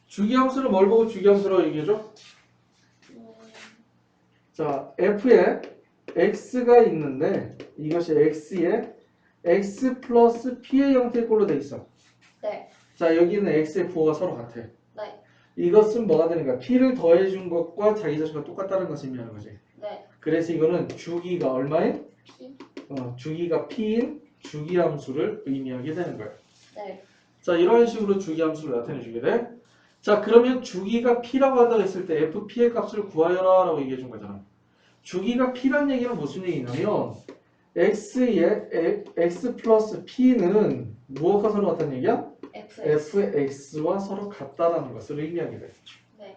주기함수를 뭘 보고 주기함수라고 얘기해줘? 자, f에 x가 있는데 이것이 x에 x 플러스 p의 형태의 꼴로 돼 있어. 네. 자, 여기는 x의 부호가 서로 같아. 네. 이것은 뭐가 되는가? p를 더해준 것과 자기 자신과 똑같다는 것을 의미하는 거지. 네. 그래서 이거는 주기가 얼마인? P. 주기가 p인 주기함수를 의미하게 되는 거야. 네. 자, 이런 식으로 주기함수를 나타내 주게 돼. 자, 그러면 주기가 p라고 한다고 했을 때 fp의 값을 구하여라 라고 얘기해 준 거잖아. 주기가 p란 얘기는 무슨 얘기냐면 x에 x 플러스 p는 무엇과 서로 같다는 얘기야? fx와 서로 같다라는 것을 의미하게 돼. 네.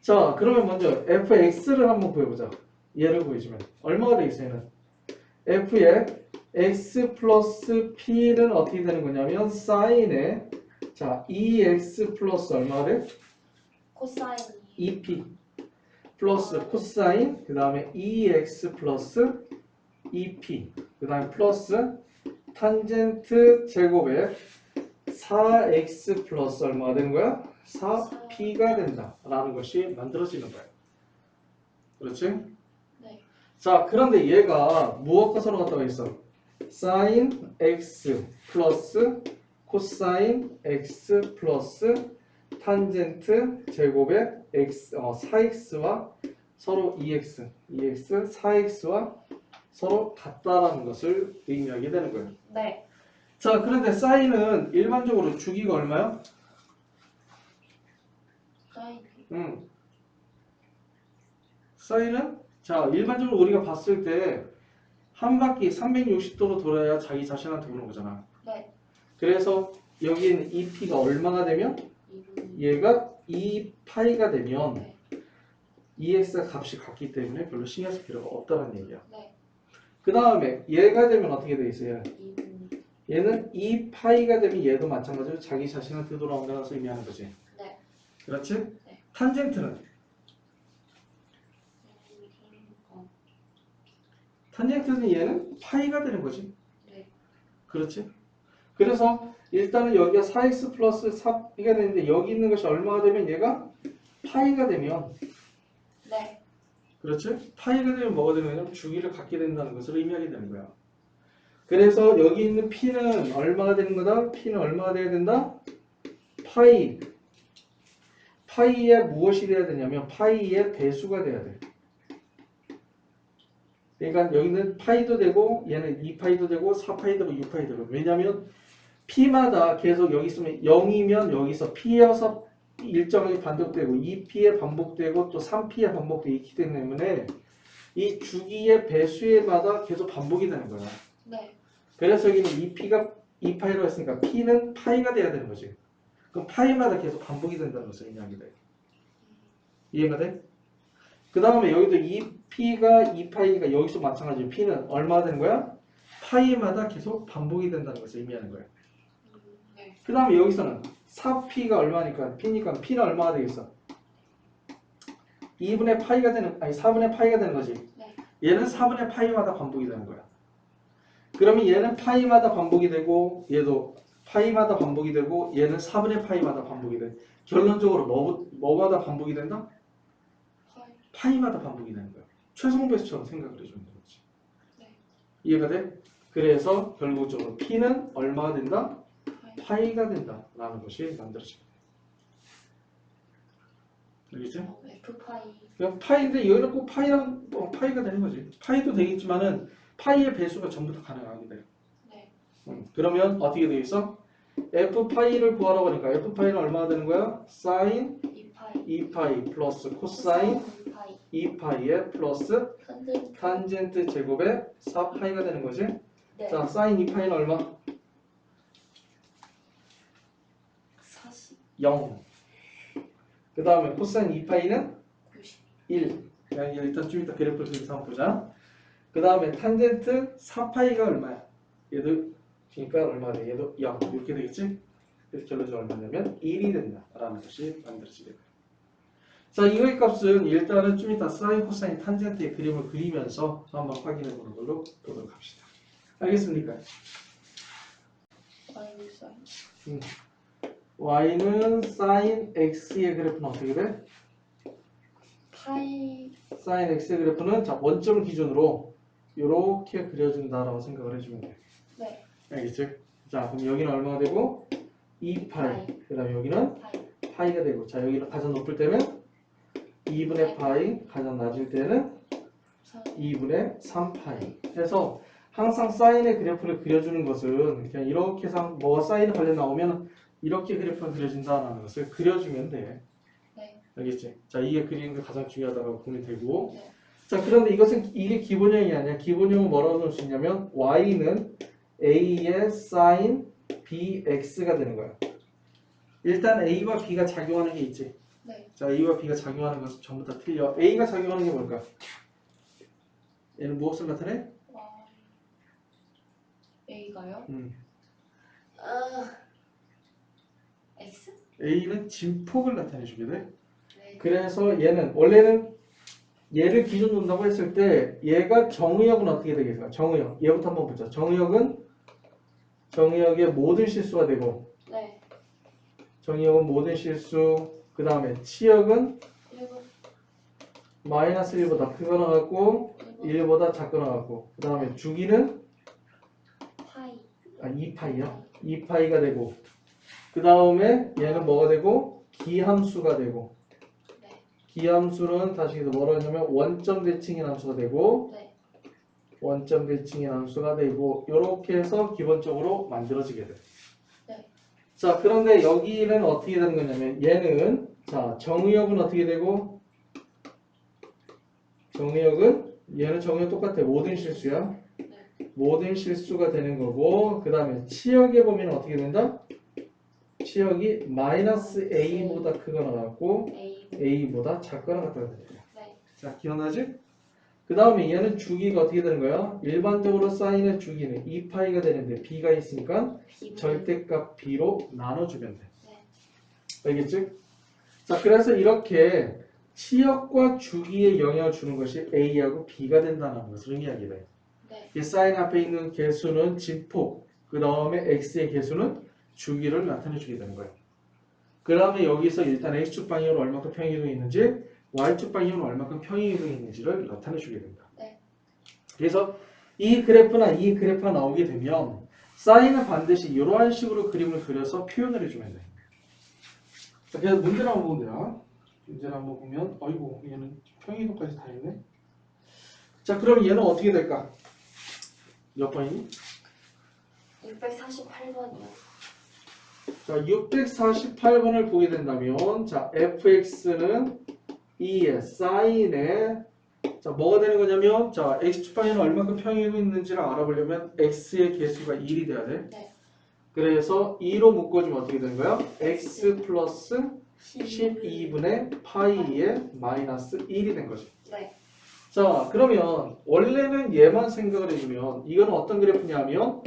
자, 그러면 먼저 fx를 한번 구해보자. 얘를 구해주면 얼마가 되겠어? 얘는 f의 x 플러스 p는 어떻게 되는 거냐면 사인에 자 2x 플러스 얼마가 돼? 코사인 2p 플러스 코사인 그 다음에 2x 플러스 2p 그 다음에 플러스 탄젠트 제곱에 4x 플러스 얼마가 되는 거야? 4p가 된다 라는 것이 만들어지는 거야. 그렇지? 네. 자, 그런데 얘가 무엇과 서로 같다고 했어? 사인 x 플러스 코사인 x 플러스 탄젠트 제곱의 x 4x와 서로 2x 4x와 서로 같다라는 것을 의미하게 되는 거예요. 네. 자, 그런데 사인은 일반적으로 주기가 얼마야? 사인 사인은 자, 일반적으로 우리가 봤을 때 한 바퀴 360도로 돌아야 자기 자신한테 오는 거잖아. 네. 그래서 여기는 2p가 얼마가 되면 얘가 2파이가 되면 네. 2x가 값이 같기 때문에 별로 신경 쓸 필요가 없다는 얘기야. 네. 그 다음에 얘가 되면 어떻게 돼 있어요? 2분. 얘는 2파이가 되면 얘도 마찬가지로 자기 자신한테 돌아온다는 것을 의미하는 거지. 네. 그렇지? 네. 탄젠트는 탄젠트는 얘는 파이가 되는 거지. 네. 그렇지? 그래서 일단은 여기가 4x 플러스 4p가 되는데 여기 있는 것이 얼마가 되면 얘가 파이가 되면 네. 그렇지? 파이가 되면 뭐가 되는 거냐면 주기를 갖게 된다는 것을 의미하게 되는 거야. 그래서 여기 있는 p는 얼마가 되는 거다? p는 얼마가 돼야 된다? 파이. 파이에 무엇이 돼야 되냐면 파이의 배수가 돼야 돼. 그러니까 여기는 파이도 되고 얘는 2파이도 되고 4파이도 되고 6파이도 되고 왜냐하면 p마다 계속 여기 있으면 0이면 여기서 p여서 일정하게 반복되고 2p에 반복되고 또 3p에 반복되고 있기 때문에 이 주기의 배수에마다 계속 반복이 되는 거야. 네. 그래서 그래서 여기는 2p가 2파이로 했으니까 p는 파이가 돼야 되는 거지. 그럼 파이마다 계속 반복이 된다는 것을 의미하게 돼. 이해가 돼? 그 다음에 여기도 2p가 2파이가 여기서 마찬가지로 p는 얼마 되는 거야? 파이마다 계속 반복이 된다는 것을 의미하는 거야. 네. 그 다음에 여기서는 4p가 얼마니까 p니까 p는 얼마가 되겠어? 2분의 파이가 되는 아니 4분의 파이가 되는 거지. 네. 얘는 4분의 파이마다 반복이 되는 거야. 그러면 얘는 파이마다 반복이 되고 얘도 파이마다 반복이 되고 얘는 4분의 파이마다 반복이 돼. 결론적으로 뭐마다 반복이 된다? 파이. 파이마다 반복이 되는 거야. 최성배수처럼 생각을 해주면 되는 거지. 네. 이해가 돼? 그래서 결국적으로 p는 얼마가 된다? 파이가 된다라는 것이 만들어집니다. 알겠죠? F파이. 그냥 파이인데 여기는 꼭 파이랑 파이가 되는 거지. 파이도 되겠지만은 파이의 배수가 전부 다 가능하게 돼. 네. 그러면 어떻게 되겠어? f파이를 구하라고 하니까 f파이는 얼마가 되는 거야? 사인 2파이. 2파이 플러스 코사인 2파이. 2파이에 플러스 탄젠트 제곱에 4파이가 되는 거지. 네. 자, 사인 2파이는 얼마? 40. 0. 그 다음에 코사인 2파이는 90. 1. 그냥 일단 좀 이따 그래프를 그려서 한번 보자. 그 다음에 탄젠트 4파이가 얼마야? 얘도 그러니까 얼마 돼? 얘도 0 이렇게 되겠지? 그래서 결론적으로 얼마냐면 1이 된다라는 것이 만들어지게 돼요. 자, 이거의 값은 일단은 좀 이따 사인, 코사인, 탄젠트의 그림을 그리면서 한번 확인해 보는 걸로 보도록 합시다. 알겠습니까? 파이 사인. y는 sin x의 그래프는 어떻게 돼? 파이 sin x의 그래프는 자 원점을 기준으로 이렇게 그려준다라고 생각을 해주면 돼. 네 알겠지? 자 그럼 여기는 얼마가 되고 2파이. 그다음 여기는 파이 파이가 되고 자 여기는 가장 높을 때는 2분의 파이, 가장 낮을 때는 2분의 3파이 해서 항상 사인의 그래프를 그려주는 것은 그냥 이렇게 해서 뭐 사인 관련 나오면 이렇게 그래프가 그려진다는 것을 그려주면 돼. 네. 알겠지? 자 이게 그리는 게 가장 중요하다고 보면 되고 네. 자 그런데 이것은 이게 기본형이 아니야. 기본형은 뭐라고 넣을 수 있냐면 y는 a의 sin bx가 되는 거야. 일단 a와 b가 작용하는 게 있지. 네. 자 a와 b가 작용하는 것은 전부 다 틀려. a가 작용하는 게 뭘까? 얘는 무엇을 나타내? A가요? X? A는 진폭을 나타내주게 돼. 네. 그래서 얘는 원래는 얘를 기준 놓는다고 했을 때 얘가 정의역은 어떻게 되겠어요? 정의역. 얘부터 한번 보자. 정의역의 모든 실수가 되고 네. 정의역은 모든 실수 그 다음에 치역은 1번 마이너스 1보다 크거나 같고 1보다 작거나 같고 그 다음에 주기는 파이 2파이야. 2파이가 되고 그 다음에 얘는 뭐가 되고 기함수가 되고 네. 기함수는 다시 뭐라 하냐면 원점 대칭의 함수가 되고 네. 원점 대칭의 함수가 되고 이렇게 해서 기본적으로 만들어지게 돼. 네. 자 그런데 여기는 어떻게 되는 거냐면 얘는 자 정의역은 어떻게 되고 얘는 정의역 똑같아. 모든 실수야. 네. 모든 실수가 되는 거고 그 다음에 치역에 보면 어떻게 된다? 치역이 마이너스 a보다 크거나 같고 A a보다 작거나 같다는 거야. 네. 자 기억나지? 그 다음에 얘는 주기가 어떻게 되는 거야? 일반적으로 사인의 주기는 2파이가 되는데 b가 있으니까 B 절대값 b로 나눠주면 돼. 네. 알겠지? 자 그래서 이렇게 치역과 주기에 영향을 주는 것이 a하고 b가 된다는 것을 의미하게 돼. 네. 이 사인 앞에 있는 개수는 진폭, 그 다음에 x의 개수는 주기를 나타내 주게 되는 거예요. 그 다음에 여기서 일단 x축 방향으로 얼마큼 평행이동이 있는지 y축 방향으로 얼마큼 평행이동이 있는지를 나타내 주게 된다. 네. 그래서 이 그래프나 이 그래프가 나오게 되면 사인은 반드시 이러한 식으로 그림을 그려서 표현을 해주면 돼. 자, 그래서 문제를 한번 보면 돼요. 문제를 한번 보면 아이고 얘는 평행이동까지 다 있네. 자 그럼 얘는 어떻게 될까? 몇 번이니? 648번이요. 자 648번을 보게 된다면 자 fx는 2의 사인에 자 뭐가 되는 거냐면 자 x축방에는 얼마큼 평행이 있는지를 알아보려면 x의 개수가 1이 돼야 돼. 네. 그래서 2로 묶어주면 어떻게 되는 거야? x 플러스 12분의 파이의 마이너스 1이 된 거지. 네. 자 그러면 원래는 얘만 생각을 해주면 이거는 어떤 그래프냐면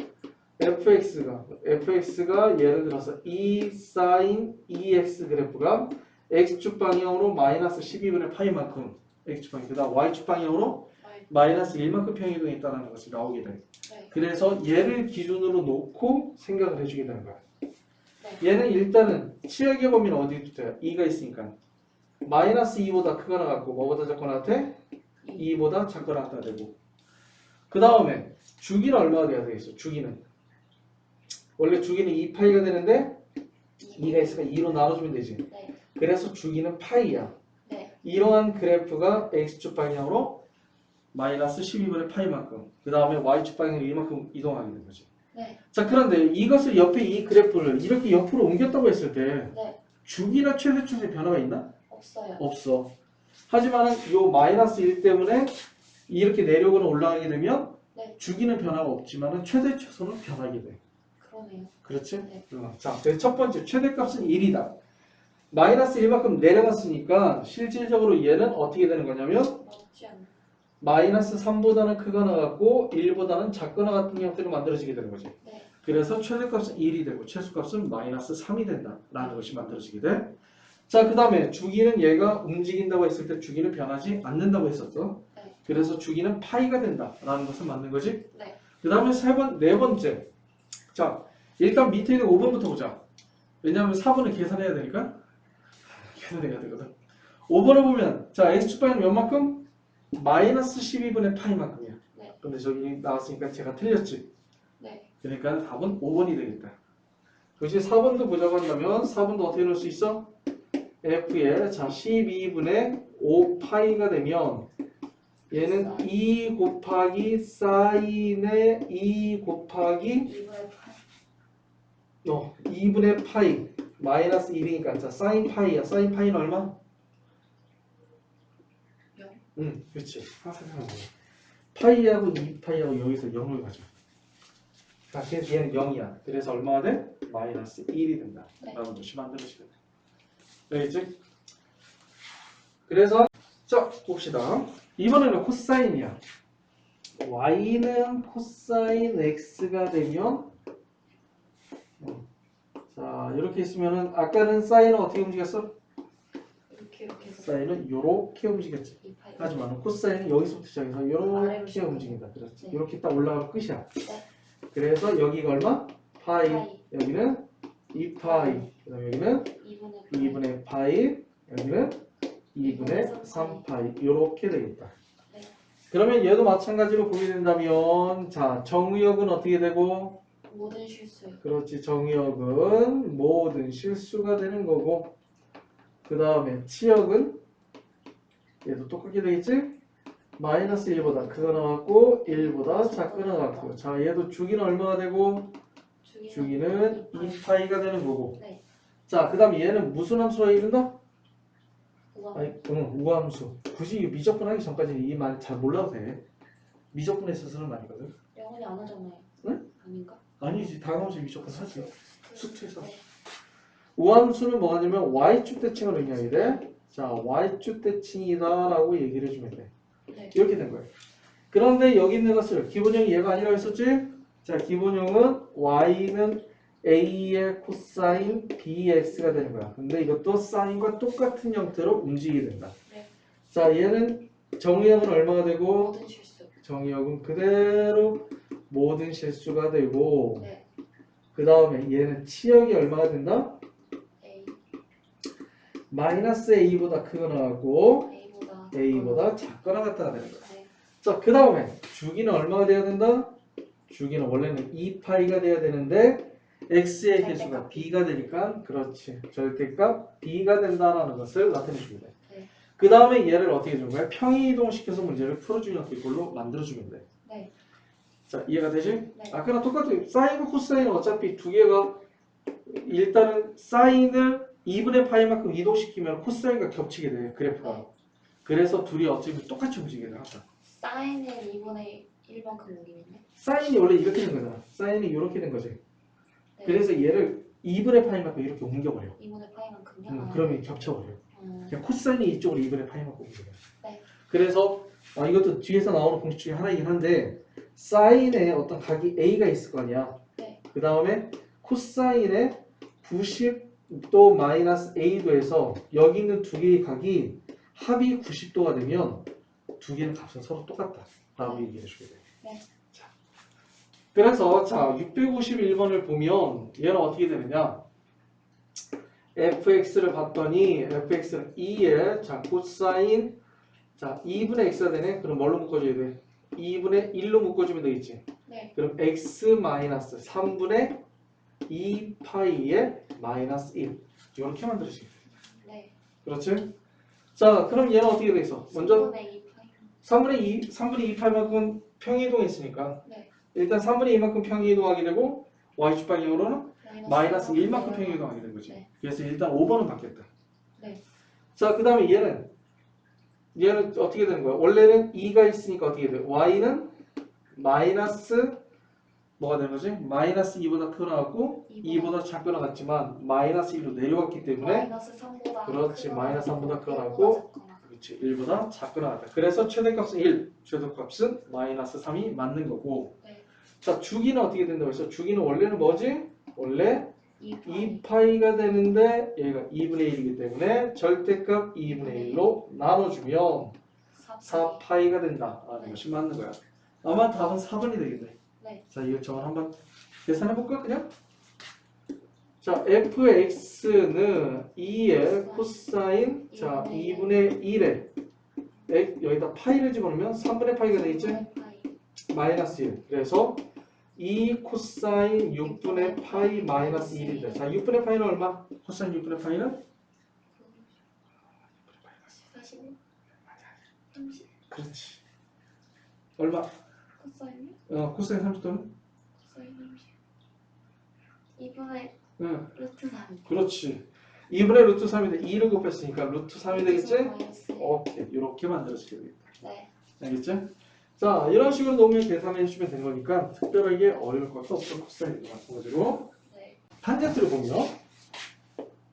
fx가 예를 들어서 2 sin 2x 그래프가 x축 방향으로 마이너스 12분의 파이만큼 x축 방향 그다음 y축 방향으로 마이너스 1만큼 평행이동이 있다는 것이 나오게 돼. 네. 그래서 얘를 기준으로 놓고 생각을 해주게 되는 거야. 네. 얘는 일단은 치역에 보면 어디 있어요? 2가 있으니까 마이너스 2보다 크거나 같고 뭐보다 작거나 같아? 2보다 작거나 같다 되고 그 다음에 주기는 얼마가 돼야 되겠어? 주기는 원래 주기는 2파이가 되는데 2가 있으니까 2로 나눠주면 되지. 네. 그래서 주기는 파이야. 네. 이러한 그래프가 x축 방향으로 마이너스 12분의 파이만큼 그 다음에 y축 방향으로 이만큼 이동하게 되는 거지. 네. 자 그런데 이것을 옆에 이 그래프를 이렇게 옆으로 옮겼다고 했을 때 네. 주기나 최대값의 변화가 있나? 없어요. 없어. 하지만 요 마이너스 1 때문에 이렇게 내려오거나 올라가게 되면 네. 주기는 변화가 없지만 최대 최소는 변하게 돼. 그러네요. 그렇지? 네. 자, 그래서 첫 번째 최대값은 1이다. 마이너스 1만큼 내려갔으니까 실질적으로 얘는 어떻게 되는 거냐면 맞지 않나? 마이너스 3보다는 크거나 같고 1보다는 작거나 같은 형태로 만들어지게 되는 거지. 네. 그래서 최대값은 1이 되고 최소값은 마이너스 3이 된다라는 것이 만들어지게 돼. 자, 그 다음에 주기는 얘가 움직인다고 했을 때 주기는 변하지 않는다고 했었죠. 네. 그래서 주기는 파이가 된다라는 것을 만든 거지. 네. 그 다음에 네 번째. 자, 일단 밑에 있는 5번부터 보자. 왜냐하면 4번을 계산해야 되니까 계산해야 되거든. 5번을 보면 자 x축방은 몇 만큼? 마이너스 12분의 파이만큼이야. 네. 근데 저기 나왔으니까 제가 틀렸지. 네. 그러니까 답은 5번이 되겠다. 그렇지. 4번도 보자고 한다면 4번도 어떻게 넣을 수 있어? f에 자 12분의 5파이가 되면 얘는 2 곱하기 사인의 2 곱하기 2분의 파이 마이너스 1이니까 자 사인 파이야. 사인 파이는 얼마? 0. 응, 그렇지. 항상 생각해. 파이하고 2파이하고 여기서 0을 가져. 자, 그래서 얘는 0이야. 그래서 얼마가 돼? 마이너스 1이 된다. 네. 라고 다시 만들어주면 돼. 알겠지? 그래서 자, 봅시다. 이번에는 코사인이야. y는 코사인 x가 되면 자, 이렇게 있으면은 아까는 사인은 어떻게 움직였어? 이렇게 해서 사인은 이렇게 움직였지. 2파이. 하지만 코사인은 여기서부터 시작해서 아래로 이렇게 시작해. 움직인다. 그렇지. 네. 이렇게 딱 올라가면 끝이야. 네. 그래서 여기가 얼마? 파이. 파이. 여기는 2파이. 그다음 여기는 2분의 파이. 여기는 2분의 3파이. 이렇게 되겠다. 네. 그러면 얘도 마찬가지로 보게 된다면 자 정의역은 어떻게 되고? 모든 실수요. 그렇지. 정의역은 모든 실수가 되는 거고 그 다음에 치역은 얘도 똑같게 되겠지? 마이너스 1보다 크거 나왔고 1보다 작거 나왔고 자 얘도 주기는 얼마가 되고? 주기는 2파이가 되는 거고 네. 자 그 다음에 얘는 무슨 함수라 이른다? 우와. 아니, 우함수. 굳이 미적분하기 전까지는 이 말 잘 몰라도 돼. 미적분에 있어서는 말이거든. 영원히 안 하잖아요. 응? 아닌가? 아니지. 다감수 미적분 하지. 수트에서. 네. 우함수는 뭐냐면 y축 대칭을 의미하게 돼. 자, y축 대칭이다라고 얘기를 해주면 돼. 네. 이렇게 된 거예요. 그런데 여기 있는 것을 기본형이 얘가 아니라고 했었지? 자, 기본형은 y는 a의 코사인 bx가 되는 거야. 근데 이것도 사인과 똑같은 형태로 움직이게 된다. 네. 자, 얘는 정의역은 얼마가 되고 모든 실수. 정의역은 그대로 모든 실수가 되고 네. 그 다음에 얘는 치역이 얼마가 된다? A. 마이너스 a보다 크거나 같고 A보다. a보다 작거나 같다가 되는 거야. 네. 자, 그 다음에 주기는 얼마가 돼야 된다? 주기는 원래는 2파이가 돼야 되는데 x의 개수가 절대값. b가 되니까 그렇지. 절대값 b가 된다라는 것을 나타내주면 돼. 네. 그 다음에 얘를 어떻게 해주는 거야? 평이동시켜서 문제를 풀어주는 이걸로 만들어주면 돼. 네. 자, 이해가 되지? 네. 아까랑 똑같아요. 사인과 코사인은 어차피 두 개가 일단은 사인을 2분의 파이만큼 이동시키면 코사인과 겹치게 돼. 그래프가. 네. 그래서 둘이 어차피 똑같이 움직이게 돼. 항상. 사인은 2분의 1만큼 움직이네. 사인이 원래 이렇게 된 거잖아. 사인이 이렇게 된 거지. 네. 그래서 얘를 2분의 파이만큼 이렇게 옮겨버려. 2분의 파이만큼요? 그러면 겹쳐버려. 그냥 코사인이 이쪽으로 2분의 파이만큼 옮겨버려. 네. 그래서 이것도 뒤에서 나오는 공식 중에 하나이긴 한데 사인에 어떤 각이 A가 있을 거 아니야. 네. 그 다음에 코사인에 90도 마이너스 A도에서 여기 있는 두 개의 각이 합이 90도가 되면 두 개의 값은 서로 똑같다. 라고 얘기해 주게 돼. 네. 자, 그래서 자 651번을 보면 얘는 어떻게 되느냐? fx를 봤더니 fx는 2에 자 코사인 자 2분의 x가 되네. 그럼 뭘로 묶어줘야 돼? 2분의 1로 묶어주면 되겠지. 네. 그럼 x 마이너스 3분의 2파이의 마이너스 1 이렇게 만들어지게 돼. 네. 그렇지? 자 그럼 얘는 어떻게 돼 있어? 먼저 3분의 2 파이. 3분의 2파이만큼 평이동했으니까 네. 일단 3분의 2만큼 평이동하게 되고 y축 방향으로는 마이너스 1만큼 평이동하게 된 거지. 네. 그래서 일단 5번은 바뀌었다. 네. 자 그 다음에 얘는 어떻게 되는 거야? 원래는 2가 있으니까 어떻게 돼? y는 마이너스 뭐가 되는 거지? 마이너스 2보다 크거 나왔고 2보다 작거 나갔지만 마이너스 1로 내려왔기 때문에 마이너스 3보다 그렇지. 크거나 마이너스 3보다 같고 크거 1보다 나왔고 작거나. 그렇지. 1보다 작거 나갔다. 그래서 최대값은 1 최대값은 마이너스 3이 맞는 거고 네. 자 주기는 어떻게 된다고 했어? 주기는 원래는 뭐지? 원래 2파이. 2파이가 되는데 얘가 2분의 1이기 때문에 절대값 2분의 1로 나눠주면 4파이가 된다. 라는 것이 맞는 거야. 아마 답은 4번이 되겠네. 네. 자, 이거 저걸 한번 계산해 볼까 그냥? 자, fx는 2의 코사인 자 2분의 1에 여기다 파이를 집어넣으면 3분의 파이가 되겠지? 마이너스 1. 그래서 2 코사인 6분의 파이 마이너스 1인데 자 6분의 파이는 얼마? 코사인 6분의 파이는? 45? 30? 그렇지. 얼마? 코사인이? 코사인 30도는? 코사인 30 2분의 응. 루트 3 그렇지. 2분의 루트 3인데 2를 곱했으니까 루트 3이 되겠지? 마이너스 1. 오케이. 이렇게 만들어지게 되겠다. 네. 알겠지? 자, 이런 식으로 놓으면 계산해 주시면 되는 거니까 특별하게 어려울 것도 없고 코사인도 마찬가지로 네. 탄젠트를 보면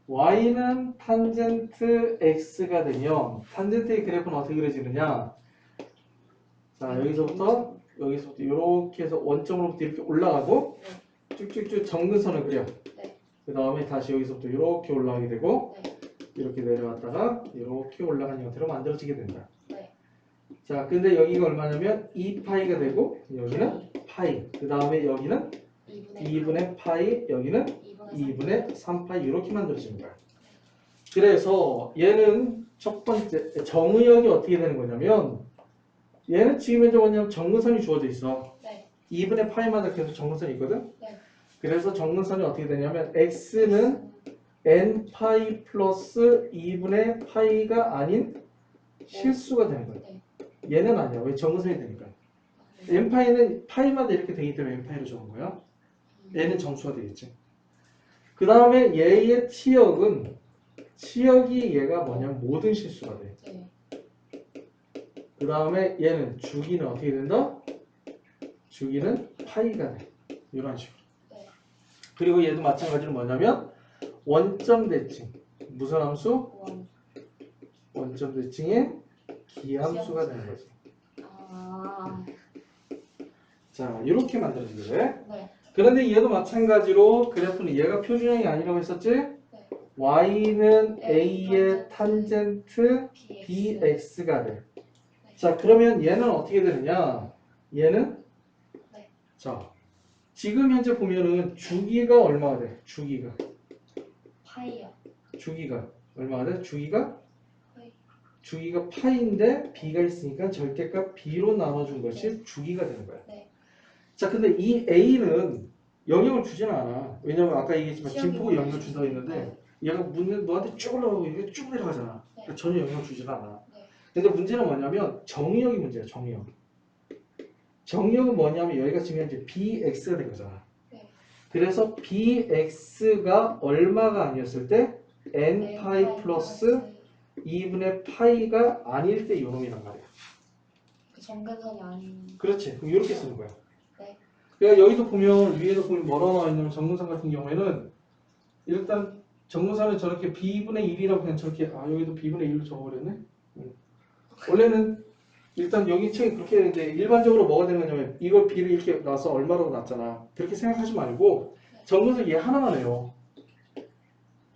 y는 탄젠트 x가 되면 탄젠트의 그래프는 어떻게 그려지느냐? 자, 여기서부터 이렇게 해서 원점으로부터 이렇게 올라가고 쭉쭉쭉 정근선을 그려. 네. 그 다음에 다시 여기서부터 이렇게 올라가게 되고 네. 이렇게 내려왔다가 이렇게 올라가는 형태로 만들어지게 된다. 네. 자, 근데 여기가 얼마냐면 2파이가 되고 여기는 파이. 그 다음에 여기는 2분의 파이, 여기는 2분의 3파이 이렇게 만들어지는 거야. 그래서 얘는 첫 번째 정의역이 어떻게 되는 거냐면 얘는 지금 현재 뭐냐면 정근선이 주어져 있어. 네. 2분의 파이마다 계속 정근선이 있거든. 네. 그래서 정근선이 어떻게 되냐면 x는 n파이 플러스 2분의 파이가 아닌 실수가 되는 거야. 네. 얘는 아니야. 왜 정근선이 되니까. n파이는 파이마다 이렇게 되기 때문에 n파이로 적은 거야. 얘는 정수가 되겠지. 그 다음에 얘의 치역이 얘가 뭐냐면 모든 실수가 돼. 네. 그 다음에 얘는 주기는 어떻게 된다? 주기는 파이가 돼. 이런 식으로. 네. 그리고 얘도 마찬가지로 뭐냐면 원점 대칭. 무슨 함수? 원점 대칭의 기함수가 되는 거지. 아. 자, 이렇게 만들어지게 돼. 네. 그런데 얘도 마찬가지로 그래프는 얘가 표준형이 아니라고 했었지? 네. y는 a의 탄젠트 bx가 돼. 네. 자, 그러면 얘는 어떻게 되느냐? 얘는 네. 자, 지금 현재 보면은 주기가 얼마가 돼? 주기가 얼마가 돼? 파이. 주기가 파인데 b가 있으니까 절대값 b로 나눠준 것이 주기가 되는 거야. 네. 자, 근데 이 a는 영향을 주지는 않아. 왜냐면 아까 얘기했지만 시험이 진폭이 영향을 준다고 했는데 네. 얘가 너한테 쭉 올라가고 이게 쭉 내려가잖아. 네. 그러니까 전혀 영향을 주지는 않아. 네. 근데 문제는 뭐냐면 정의역이 문제야. 정의역은 뭐냐면 여기가 지금 현재 bx가 된 거잖아. 네. 그래서 bx가 얼마가 아니었을 때 n파이 플러스 2분의 파이가 아닐 때 이놈이란 말이야. 그 정근선이 아닌. 그렇지. 그럼 이렇게 쓰는 거야. 네. 그러니까 여기도 보면 위에도 보면 뭐라고 나와 있냐면 정근선 같은 경우에는 일단 정근선은 저렇게 b분의 1이라고 그냥 저렇게 여기도 b분의 1로 적어버렸네. 원래는 일단 여기 책이 그렇게 되는데 일반적으로 뭐가 되는 거냐면 이걸 b를 이렇게 놔서 얼마라고 놨잖아. 그렇게 생각하지 말고 정근선 얘 하나만 해요.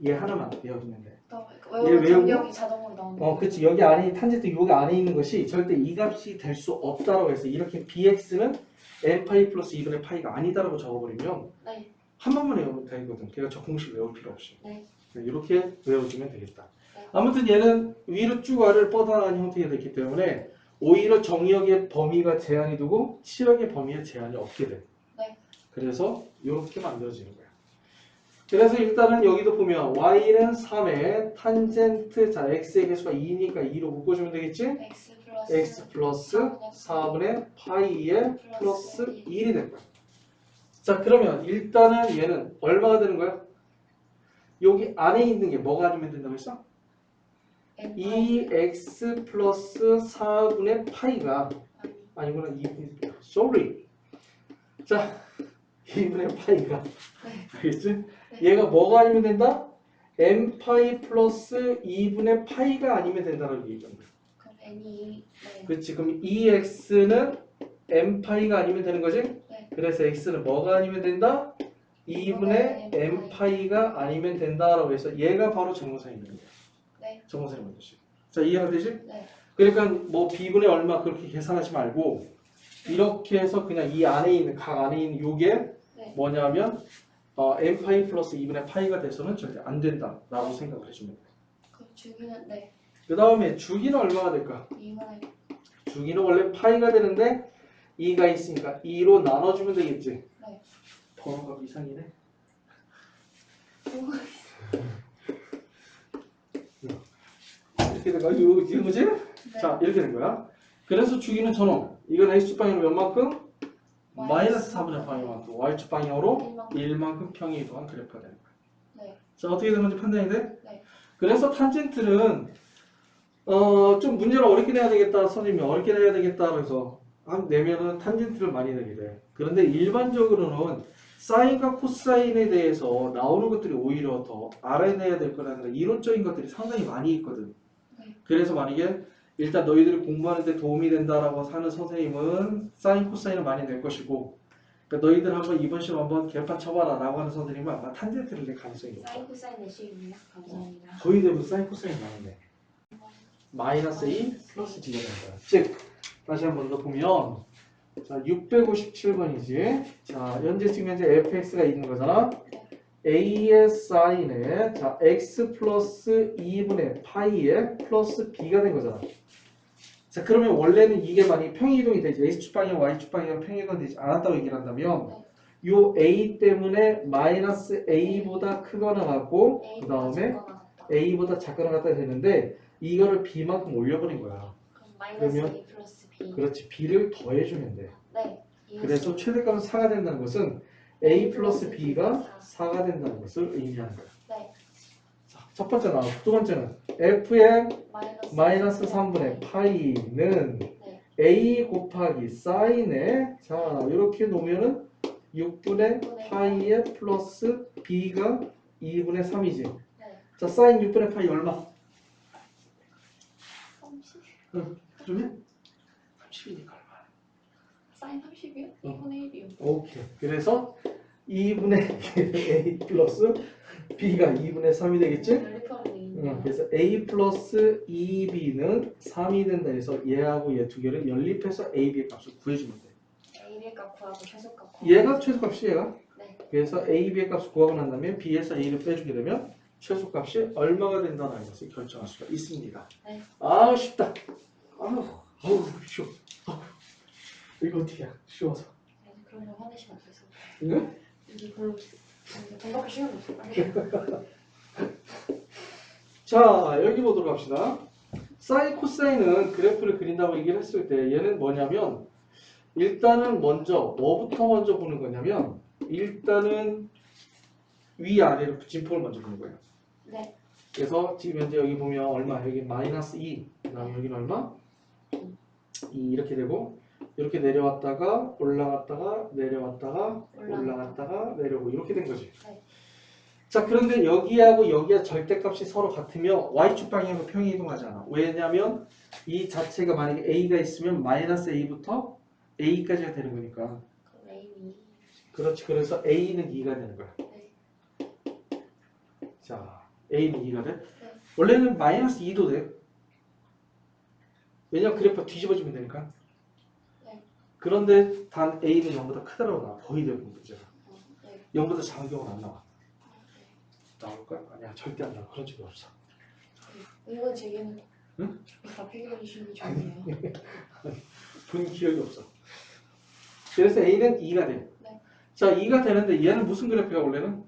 얘 하나만 외우면 돼. 외우면 정력이 자동으로 나오는. 그렇지. 여기 안에 탄젠트 여기 안에 있는 것이 절대 이 값이 될 수 없다라고 해서 이렇게 bx는 n파이 플러스 2분의 파이가 아니다라고 적어버리면 네. 한 번만 외우면 되거든. 그러니까 저 공식 외울 필요 없이. 네. 이렇게 외워주면 되겠다. 네. 아무튼 얘는 위로 쭉 아래를 뻗어나가는 형태가 됐기 때문에 오히려 정역의 범위가 제한이 되고 치역의 범위에 제한이 없게 돼. 네. 그래서 이렇게 만들어지는 거야. 그래서 일단은 여기도 보면 y는 3에 탄젠트 자 x의 개수가 2니까 2로 묶어주면 되겠지? x 플러스 4분의 파이에 플러스 1이 될 거야. 자, 그러면 일단은 얘는 얼마가 되는 거야? 여기 안에 있는 게 뭐가 아니면 된다고 했어? 2x 플러스 4분의 파이가 아니구나. sorry. 자, 2분의 파이가 알겠지? 얘가 뭐가 아니면 된다? n파이 플러스 2분의 파이가 아니면 된다는 얘기잖아. 그럼 n이 그렇지. 그럼 2x는 n파이가 아니면 되는 거지? 네. 그래서 x는 뭐가 아니면 된다? 2분의 n파이가 아니면 된다라고 해서 얘가 바로 정근선이 되는 거야. 네. 정근선이 뭔지. 자, 이해가 되지? 네. 그러니까 뭐 b분의 얼마 그렇게 계산하지 말고 이렇게 해서 그냥 이 안에 있는 각 안에 있는 요게 네. 뭐냐면 n파이 플러스 2분의 파이가 돼서는 절대 안 된다라고 생각을 해주면 돼. 그럼 주기는 네. 그 다음에 주기는 얼마가 될까? 2분의 주기는 원래 파이가 되는데 2가 있으니까 2로 나눠주면 되겠지? 네. 번호가 이상이네. 이렇게 된 거야? 이거 뭐지? 네. 자, 이렇게 된 거야. 그래서 주기는 전원. 이건 x축 방향으로 몇 만큼? 마이너스 4분의 방향만큼. y축 방향으로 1만큼 평이 이동한 그래프가 되는 거야. 네. 자, 어떻게 된 건지 판단이 돼? 네. 그래서 탄젠트는 좀 문제를 어렵게 내야 되겠다. 선생님이 어렵게 내야 되겠다. 그래서 내면은 탄젠트를 많이 내게 돼. 그런데 일반적으로는 사인과 코사인에 대해서 나오는 것들이 오히려 더 알아내야 될 거라는 이론적인 것들이 상당히 많이 있거든. 네. 그래서 만약에 일단 너희들이 공부하는 데 도움이 된다라고 하는 선생님은 사인, 코사인을 많이 낼 것이고, 그러니까 너희들 한번 이번 시험 한번 개판 쳐봐라 라고 하는 선생님은 아마 탄젠트를 낼 가능성이 높아. 사인 코사인 내시군요. 감사합니다. 거의 대부분 사인, 코사인 나오네. 마이너스 2 플러스 B가 되는 거야. 즉, 다시 한 번 더 보면, 자, 657번이지. 자, 현재 지금 현재 fx가 있는 거잖아. a의 사인에, 자, x 플러스 2분의 파이에 플러스 b가 된 거잖아. 자, 그러면 원래는 이게 만약에 평이동이 되지, x축 방향, y축 방향 평이동이 되지 않았다고 얘기를 한다면, 요 a 때문에 마이너스 a보다 크거나 같고, 그 다음에 a보다 작거나 같다 되는데, 이거를 b만큼 올려버린 거야. 그럼 마이너스 그러면 A 플러스 B. 그렇지, b를 더해주면 돼. 네. 그래서 최대값은 4가 된다는 것은 a 플러스 b가 4가 된다는 것을 의미하는 거야. 네. 자, 첫 번째 나와. 두 번째는 f의 마이너스 3분의 네. 파이는 네. a 곱하기 사인에, 자, 이렇게 놓으면은 6분의 파이에 플러스 b가 2분의 3이지. 네. 자, 사인 6분의 파이 얼마? 30. 응, 그러면 30이니까 얼마? 사인 30이요? 2분의 1이요. 오케이. 그래서 2분의 a 플러스 b가 2분의 3이 되겠지? 응, 그래서 a 플러스 2b는 3이 된다 해서 얘하고 얘 두 개를 연립해서 a, b의 값을 구해주면 돼. A의 값 구하고 최소값 구하고. 얘가 최소값이 얘가. 네. 그래서 a, b의 값을 구하고 난 다음에 b에서 a를 빼주게 되면 최소값이 얼마가 된다는 것을 결정할 수가 있습니다. 네. 아, 쉽다. 아우, 쉬워. 이거 어떻게 해? 쉬워서. 네, 그런 거 화내시면 안 돼서. 응? 이게 별로 돈 받고 시간 없어요. 자, 여기 보도록 합시다. 사인, 코사인은 그래프를 그린다고 얘기를 했을 때 얘는 뭐냐면 일단은 먼저 뭐부터 먼저 보는 거냐면 일단은 위아래로 진폭을 먼저 보는 거예요. 네. 그래서 지금 현재 여기 보면 얼마? 여기 마이너스 2, 그 다음에 여기는 얼마? 2 이렇게 되고 이렇게 내려왔다가 올라갔다가 내려왔다가 올라갔다가 내려오고 이렇게 된 거지. 네. 자, 그런데 여기하고 여기가 절대값이 서로 같으면 y축 방향으로 평이 이동하지 않아. 왜냐면 이 자체가 만약에 a가 있으면 마이너스 a부터 a까지가 되는 거니까. 그럼 A는 그렇지. 그래서 a는 2가 되는 거야. 네. 자, a는 2가 돼. 네. 원래는 마이너스 2도 돼. 왜냐면 그래프가 뒤집어지면 되니까. 네. 그런데 단 a는 0보다 크다라고 나와. 거의 대부분 문제가. 네. 0보다 작은 경우는 안 나와. 나올까? 아니야, 절대 안 나와. 그런 적이 없어. 이건 제게는 응? 다 필기해 주시는 게 좋네요. 본 기억이 없어. 그래서 a는 2가 돼. 네. 자, 2가 되는데 얘는 무슨 그래프야 원래는?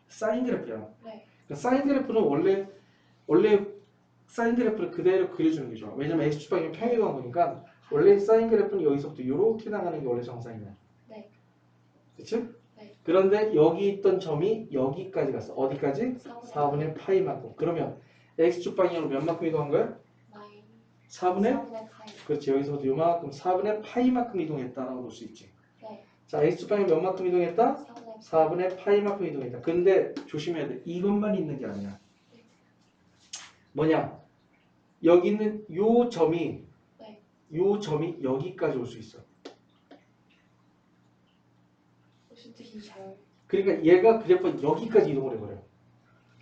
사인 그래프야. 네. 그러니까 사인 그래프는 원래 사인 그래프를 그대로 그려주는 게 좋아. 왜냐면 x축 방향 평이동한 거니까 원래 사인 그래프는 여기서부터 이렇게 나가는 게 원래 정상이야. 네. 그치? 네. 그런데 여기 있던 점이 여기까지 갔어. 어디까지? 4분의 파이만큼. 그러면 x축 방향으로 몇 만큼 이동한 거야? 4분의? 파이. 그렇지. 여기서부터 요만큼 4분의 파이만큼 이동했다라고 볼 수 있지. 네. 자, x축 방향 몇 만큼 이동했다? 4분의 4분의 파이만큼 이동했다. 근데 조심해야 돼. 이것만 있는 게 아니야. 뭐냐? 여기 있는 요 점이 네. 요 점이 여기까지 올 수 있어. 무슨 뜻인지 잘. 그러니까 얘가 그래프 여기까지 이동을 해버려.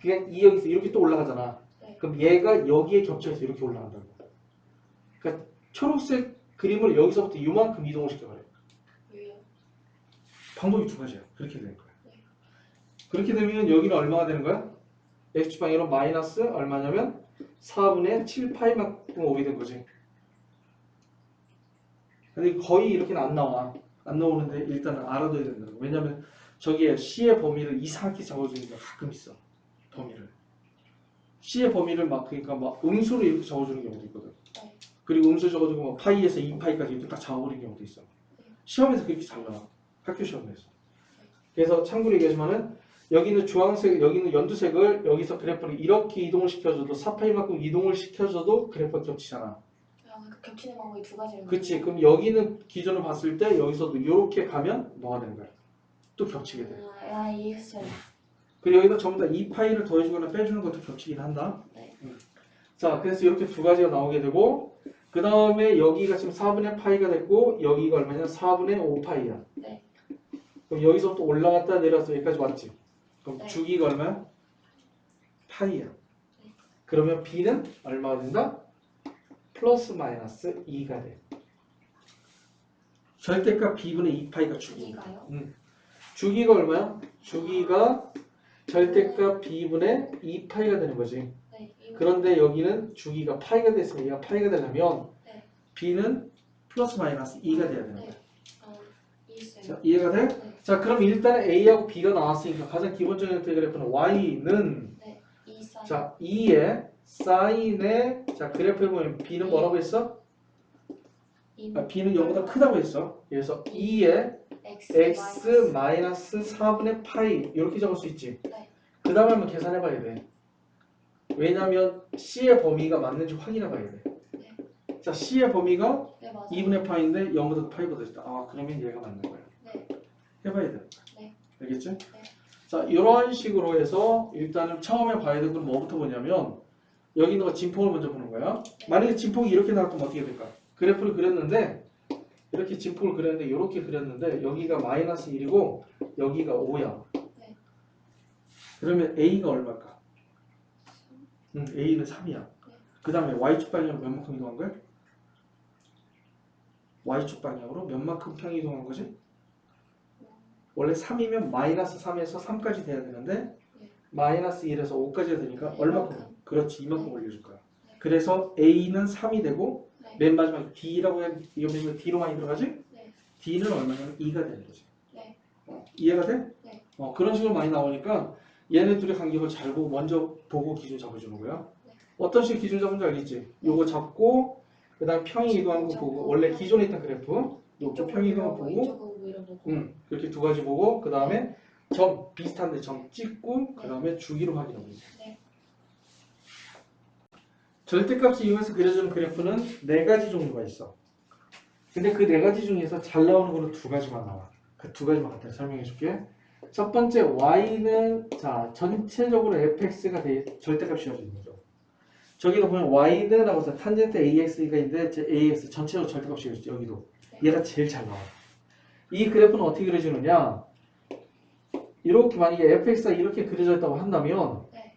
그냥 이 여기서 이렇게 또 올라가잖아. 네. 그럼 얘가 여기에 겹쳐서 이렇게 올라간다고. 그러니까 초록색 그림을 여기서부터 이만큼 이동을 시켜버려. 왜요? 방법이 두 가지야. 그렇게 되는 거야. 네. 그렇게 되면 여기는 얼마가 되는 거야? x축 방향으로 마이너스 얼마냐면 4분의 7파이만큼 5이 된 거지. 근데 거의 이렇게는 안 나와. 안 나오는데 일단은 알아둬야 된다. 왜냐면 저기에 C의 범위를 이상하게 적어주는 게 가끔 있어. 범위를. C의 범위를 막 그러니까 막 음수로 이렇게 적어주는 경우도 있거든. 그리고 음수 적어주고 뭐 파이에서 2파이까지 이렇게 딱 적어버리는 경우도 있어. 시험에서 그렇게 잘 나와. 학교 시험에서. 그래서 참고로 얘기하지만은 여기는 주황색, 여기는 연두색을 여기서 그래프를 이렇게 이동을 시켜줘도 4파이만큼 이동을 시켜줘도 그래프가 겹치잖아. 그러니까 겹치는 방법이 두 가지를. 그치. 그럼 여기는 기준을 봤을 때 여기서도 이렇게 가면 뭐가 되는 거야? 또 겹치게 돼. 아, 이해했어요. 그리고 여기다 전부 다 2파이를 더해주거나 빼주는 것도 겹치긴 한다. 네. 자, 그래서 이렇게 두 가지가 나오게 되고 그 다음에 여기가 지금 4분의 파이가 됐고 여기가 얼마냐? 4분의 5파이야. 네. 그럼 여기서부터 올라갔다 내려서 여기까지 왔지. 그럼 네. 주기가 얼마야? 파이야. 그러면 b는 얼마가 된다? 플러스 마이너스 2가 돼. 절대값 b분의 2파이가 주기니까. 주기가요? 주기가 얼마야? 주기가 절대값 b분의 2파이가 되는 거지. 네. 그런데 여기는 주기가 파이가 됐으면 얘가 파이가 되려면 네. b는 플러스 마이너스 2가 돼야 되는 거야. 네. 이해했어요. 자, 이해가 돼? 네. 자, 그럼 일단 A하고 B가 나왔으니까 가장 기본적인 형태의 그래프는 Y는 네. 이 사인. 자, 2의 사인의 자, 그래프에 보면 B는 뭐라고 했어? 아, B는 0보다 크다고 했어. 그래서 2의 X 마이너스 4분의 파이 이렇게 적을 수 있지. 네. 그 다음에 한번 계산해 봐야 돼. 왜냐면 C의 범위가 맞는지 확인해 봐야 돼. 네. 자, C의 범위가 네, 맞아요. 2분의 파인데 0보다 파이보다 있다. 아, 그러면 얘가 맞는 거야. 네. 해봐야 돼. 네. 알겠지? 자, 이런 식으로 해서 일단은 처음에 봐야 될 건 뭐부터 보냐면 여기 있는 거 진폭을 먼저 보는 거야. 만약에 진폭이 이렇게 나왔으면 어떻게 될까? 그래프를 그렸는데 이렇게 진폭을 그렸는데 이렇게 그렸는데 여기가 마이너스 1이고 여기가 5야. 네. 그러면 A가 얼마일까? A는 3이야. 그 다음에 Y축 방향으로 몇 만큼 이동한 거야? Y축 방향으로 몇 만큼 평 이동한 거지? 원래 3이면 마이너스 3에서 3까지 돼야 되는데 마이너스 1에서 5까지가 되니까 네, 얼마큼? 이만큼. 그렇지, 이만큼 올려줄 거야. 네. 그래서 A는 3이 되고 네. 맨 마지막에 D라고 해야 이거 D로 많이 들어가지? 네. D는 얼마냐면 2가 되는 거지. 네. 이해가 돼? 네. 그런 식으로 많이 나오니까 얘네 둘의 간격을 잘 보고 먼저 보고 기준 잡아주는 거야. 네. 어떤 식으로 기준 잡은지 알겠지? 요거 잡고 그 다음 평이 이동한 거 보고 원래 기존에 있던 그래프 요거 평이 이동한 거 보고 이쪽은 뭐 이런 거 보고. 그렇게 두 가지 보고 그 다음에 점 비슷한데 점 찍고 그 다음에 주기로 확인하고 있어. 네. 절대값을 이용해서 그려주는 그래프는 네 가지 종류가 있어. 근데 그 네 가지 중에서 잘 나오는 거는 두 가지만 나와. 그 두 가지만 갖다 설명해 줄게. 첫 번째 y는 자 전체적으로 fx가 절대값이 씌워지는 거죠. 저기도 보면 y는 하고서 탄젠트 ax가 있는데 ax 전체적으로 절대값이 씌워지죠. 여기도 얘가 제일 잘 나와. 이 그래프는 어떻게 그려지느냐? 이렇게 만약에 fx가 이렇게 그려져 있다고 한다면 네.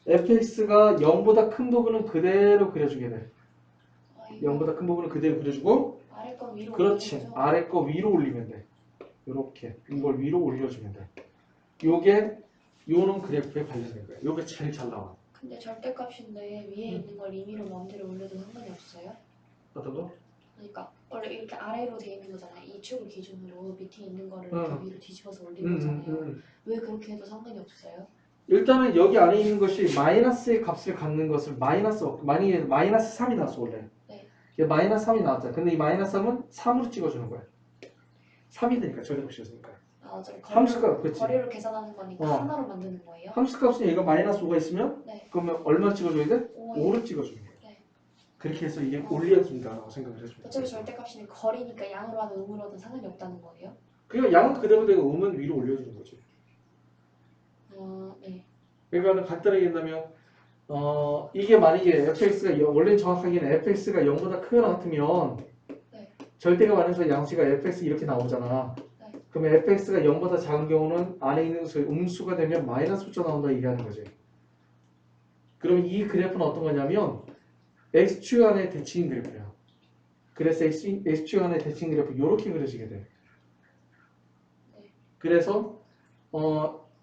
fx가 0보다 큰 부분은 그대로 그려주게 돼. 이거 0보다 큰 부분은 그대로 그려주고 아래 거 위로 그렇지. 올리는 거죠? 아래 거 위로 올리면 돼. 이렇게 이걸 위로 올려주면 돼. 요게 요는 그래프에 관련된 거야. 요게 제일 잘 나와. 근데 절대값인데 위에 있는 걸 임의로 마음대로 올려도 상관이 없어요? 어떤 거? 그러니까 원래 이렇게 아래로 돼 있는 거잖아요. 이 축을 기준으로 밑에 있는 거를 응. 이렇게 위로 뒤집어서 올린 거잖아요. 왜 그렇게 해도 상관이 없어요? 일단은 여기 안에 있는 것이 마이너스의 값을 갖는 것을 만약에 마이너스 3이 나왔어 원래. 네. 이게 마이너스 3이 나왔잖아. 근데 이 마이너스 3은 3으로 찍어주는 거야. 3이 되니까 절대값이었으니까. 아, 저 함수값, 그치? 거리로 계산하는 거니까 어. 하나로 만드는 거예요? 함수값은 얘가 마이너스 5가 있으면 네. 그러면 얼마 찍어줘야 돼? 5. 5를 찍어주는 거야. 네. 그렇게 해서 이게 올려준다라고 생각을 해주면 어차피 돼. 절대값이니 거리니까 양으로 하든 음으로 하든 상관이 없다는 거예요? 그러니까 양은 그대로 되고 음은 위로 올려주는 거지. 네. 그러니까 간단하게 얘기한다면 이게 만약에 fx가 원래는 정확하게는 fx가 0보다 크거나 같으면 네. 절대가 많아서 양수가 fx 이렇게 나오잖아. 네. 그러면 fx가 0보다 작은 경우는 안에 있는 것이 음수가 되면 마이너스 숫자 나온다 얘기하는 거지. 그럼 이 그래프는 어떤 거냐면 x축 안에 대칭 그래프야. 그래서 x축 안에 대칭 그래프 이렇게 그려지게 돼. 네. 그래서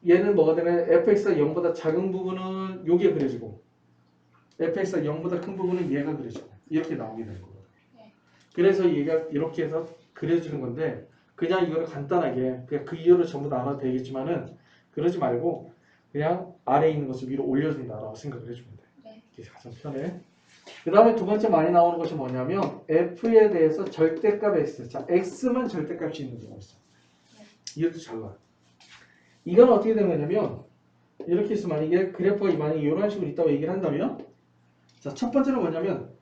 얘는 뭐가 되면 fx가 0보다 작은 부분은 요게 그려지고 fx가 0보다 큰 부분은 얘가 그려지고 이렇게 나오게 되는 거예요. 네. 그래서 얘가 이렇게 해서 그려지는 건데 그냥 이거를 간단하게 그냥 그 이유를 전부 다 알아도 되겠지만은 그러지 말고 그냥 아래에 있는 것을 위로 올려준다라고 생각을 해주면 돼. 네. 이게 가장 편해. 그 다음에 두 번째 많이 나오는 것이 뭐냐면 f에 대해서 절대값 x. 자, x만 절대값이 있는 경우가 있어. 이것도 잘 나와. 이건 어떻게 되는 거냐면 이렇게 있으면 이게 그래프가 만약에 이런 식으로 있다고 얘기를 한다면 자, 첫 번째는 뭐냐면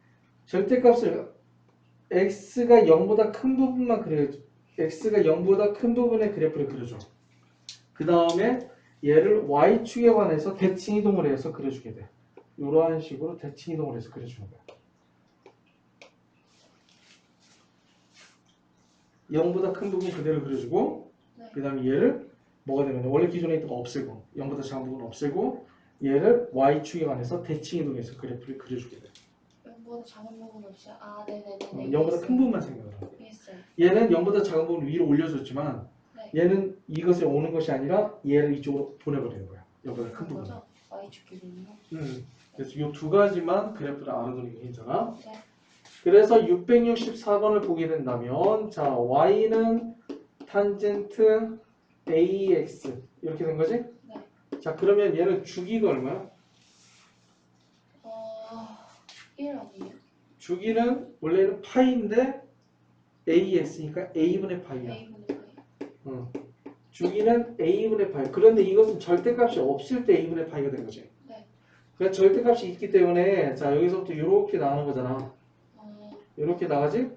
절대값을 x가 0보다 큰 부분만 그려줘. x가 0보다 큰 부분의 그래프를 그려줘. 그 다음에 얘를 y축에 관해서 대칭 이동을 해서 그려주게 돼. 이러한 식으로 대칭 이동을 해서 그려주는 거야. 0보다 큰 부분 그대로 그려주고 네. 그 다음에 얘를 뭐가 되면 원래 기존에 있던 거 없애고 0보다 작은 부분 없애고 얘를 y축에 관해서 대칭 이동해서 그래프를 그려주게 돼. 0보다 작은 부분 없이 네네네네. 0보다 큰 부분만 생각을 하고 이해했어요. 얘는 0보다 작은 부분 위로 올려줬지만 네. 얘는 이것에 오는 것이 아니라 얘를 이쪽으로 보내버리는 거야. 0보다 큰 부분. 거죠? y축 기준으로. 그래서 이 두 가지만 그래프를 알아두는 게 괜찮아. 네. 그래서 664번을 보게 된다면 자 y는 탄젠트 ax 이렇게 된 거지? 네. 자 그러면 얘는 주기가 얼마야? 1 아니에요? 주기는 원래는 파이인데 ax니까 a분의 파이야. a분의 파이. 주기는 a분의 파이. 그런데 이것은 절대값이 없을 때 a분의 파이가 된 거지. 네. 그러니까 절대값이 있기 때문에 자 여기서부터 이렇게 나오는 거잖아. 이렇게 나가지?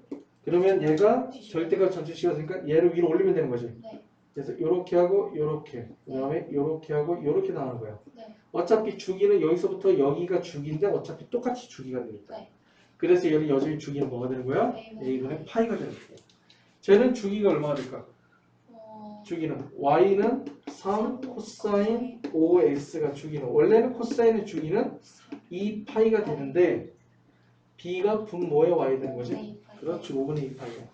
그러면 얘가 절대값 전체 씌워지니까 얘를 위로 올리면 되는 거지. 네. 그래서 이렇게 하고 이렇게 그 다음에 이렇게 하고 이렇게 나오는 거야. 네. 어차피 주기는 여기서부터 여기가 주기인데 어차피 똑같이 주기가 되겠다. 네. 그래서 얘는 여전히 주기는 뭐가 되는 거야? a분의 파이가 되는 거고. 쟤는 주기가 얼마가 될까? 주기는 y는 3 코사인 5x가 주기는 원래는 코사인의 주기는 2파이가 되는데 b가 분모에 y 되는 거지? 그렇지 5분의 2파이야.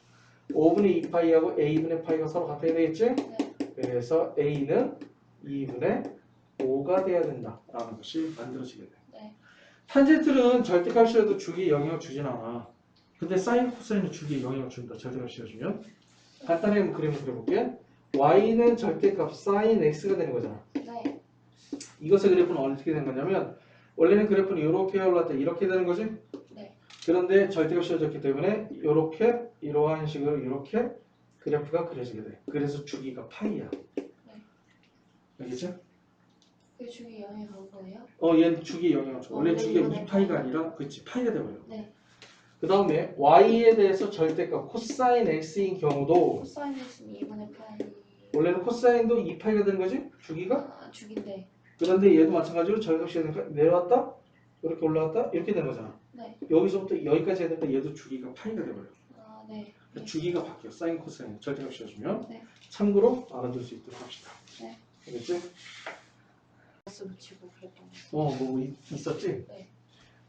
5분의 2파이하고 a분의 파이가 서로 같아야 되겠지? 네. 그래서 a는 2분의 5가 돼야 된다라는 것이 만들어지게 돼. 네. 탄젠트는 절대값이라도 주기에 영향을 주진 않아. 근데 사인 코사인은 주기에 영향을 준다. 절대값이 주면 간단하게 한번 그림을 그려볼게. y는 절대값 사인 x가 되는 거잖아. 네. 이것의 그래프는 어떻게 된 거냐면 원래는 그래프는 이렇게 올라갔다 이렇게 되는 거지. 네. 그런데 절대값이 씌워졌기 때문에 이렇게 이러한 식으로 이렇게 그래프가 그려지게 돼. 그래서 주기가 파이야. 알겠지? 그 주기 0에 간 거예요? 얘는 주기에 영향을 줘. 원래 주기가 이거는 2파이가 아니라 그치 파이가 돼버려. 네. 그 다음에 y에 대해서 절대값 코사인 x인 경우도 코사인 x는 2분의 파이. 원래는 코사인도 2파이가 되는 거지? 주기가? 주기인데. 그런데 얘도 마찬가지로 절대값이 내려왔다 이렇게 올라왔다 이렇게 되는 거잖아. 네. 여기서부터 여기까지 해야 되니까 얘도 주기가 파이가 돼버려. 네. 그러니까 주기가 바뀌어. 사인 코사인 절대값 씌워주면 네. 참고로 알아둘 수 있도록 합시다. 네. 알겠지? S 붙이고 그랬던 거. 뭐 있었지? 네.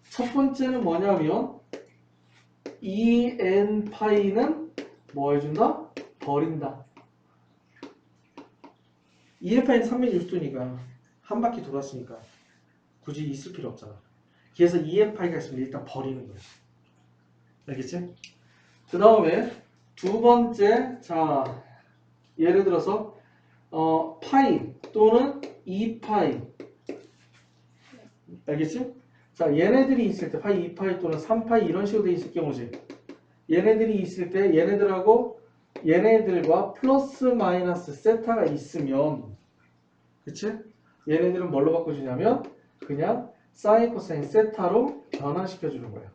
첫 번째는 뭐냐면 en 파이는 뭐 해준다? 버린다. en 파이는 360도니까 한 바퀴 돌았으니까 굳이 있을 필요 없잖아. 그래서 en 파이가 있으면 일단 버리는 거야. 알겠지? 그 다음에 두 번째 자 예를 들어서 파이 또는 2파이 알겠지? 자 얘네들이 있을 때 파이 2파이 또는 3파이 이런 식으로 돼 있을 경우지. 얘네들이 있을 때 얘네들과 플러스 마이너스 세타가 있으면 그치? 얘네들은 뭘로 바꿔주냐면 그냥 사인 코사인 세타로 변화시켜주는 거야.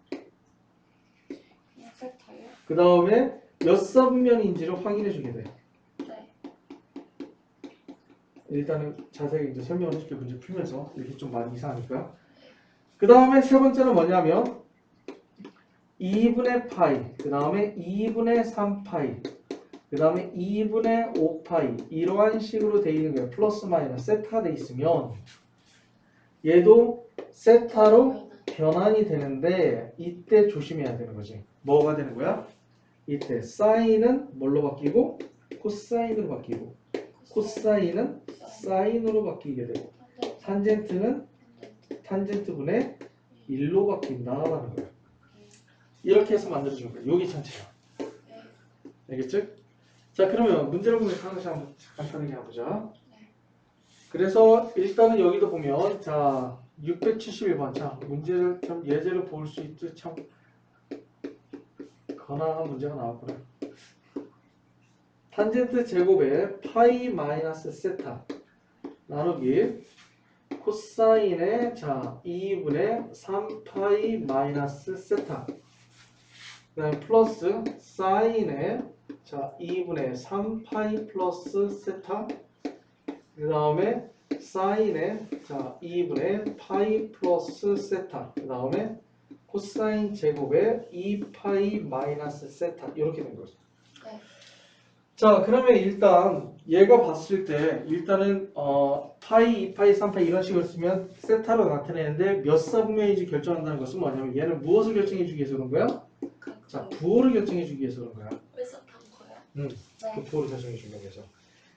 그냥 세타요? 그 다음에 몇 사분면인지를 확인해주게 돼. 네. 일단은 자세히 이제 설명을 해줄게. 문제 풀면서 이렇게 좀 많이 이상하니까. 그 다음에 세 번째는 뭐냐면 2분의 파이, 그 다음에 2분의 3파이, 그 다음에 2분의 5파이 이러한 식으로 돼 있는 거예요. 플러스 마이너스 세타가 돼 있으면 얘도 세타로 변환이 되는데 이때 조심해야 되는 거지. 뭐가 되는 거야? 이때 사인은 뭘로 바뀌고 코사인으로 바뀌고 코사인은 사인으로 바뀌게 되고 탄젠트는 탄젠트분의 1로 바뀐다라는 거예요. 이렇게 해서 만들어준 거예요. 여기 전체가. 알겠죠? 자, 그러면 문제를 보면 하나씩 한번 간단하게 해보자. 그래서 일단은 여기도 보면 자 671번 자 문제를 좀 예제를 볼 수 있지 참 거나한 문제가 나왔구나. 탄젠트 제곱에 파이 마이너스 세타 나누기 코사인의 자 2분의 3파이 마이너스 세타 그 다음에 플러스 사인의 자 2분의 3파이 플러스 세타 그 다음에 사인의 자 2분의 파이 플러스 세타 그 다음에 코사인 제곱의 2파이 마이너스 세타 이렇게 된 거죠. 네. 자 그러면 일단 얘가 봤을 때 일단은 파이, 2파이, 3파이 이런 식으로 쓰면 세타로 나타내는데 몇 사분면인지 결정한다는 것은 뭐냐면 얘는 무엇을 결정해 주기 위해서 그런 거야? 자 부호를 결정해 주기 위해서 그런 거야. 왜 썼던 거예요? 그 부호를 결정해 주기 위해서.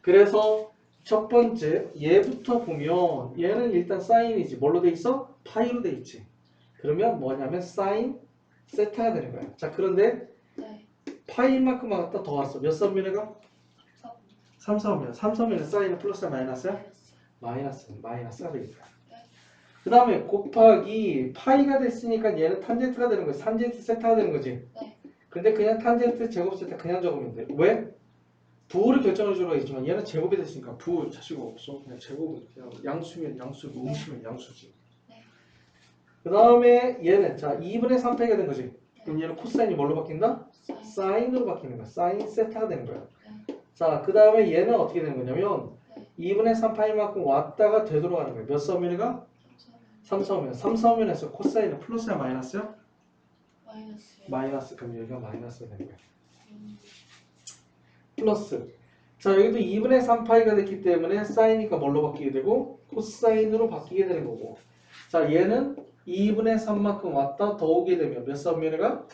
그래서 첫 번째 얘부터 보면 얘는 일단 사인이지. 뭘로 돼 있어? 파이로 돼 있지. 그러면 뭐냐면 사인 세타가 되는 거야. 자 그런데 네. 파이만큼 갖다 더 왔어. 몇 사분면에가? 3. 3사분면 사인은 플러스야 마이너스야? 마이너스가 되겠다. 그 다음에 곱하기 파이가 됐으니까 얘는 탄젠트가 되는 거지. 탄젠트 세타가 되는 거지. 네. 근데 그냥 탄젠트 제곱 세타 그냥 적으면 돼. 왜? 부호를 결정해 주라고 했지만 얘는 제곱이 됐으니까 부호 자체가 없어. 그냥 제곱은 그냥 양수면 양수고 음수면 양수지. 네. 그 다음에 얘는 자 2분의 3파이가 된 거지. 그럼 얘는 코사인이 뭘로 바뀐다? 사인으로 바뀌는 거야. 사인 세타가 되는 거야. 자, 그 다음에 얘는 어떻게 되는 거냐면 2분의 3파이만큼 왔다가 되돌아가는 거야. 몇 사분면이가? 3사분면. 3사분면에서 코사인은 플러스야 마이너스야? 마이너스요. 마이너스. 그럼 여기가 마이너스가 되는 거야. 플러스. 자, 여기도 2분의 3파이가 됐기 때문에 사인이니까 뭘로 바뀌게 되고 코사인으로 바뀌게 되는 거고. 자, 얘는 2분의 3만큼 왔다 더 오게 되면 몇 사분면이가?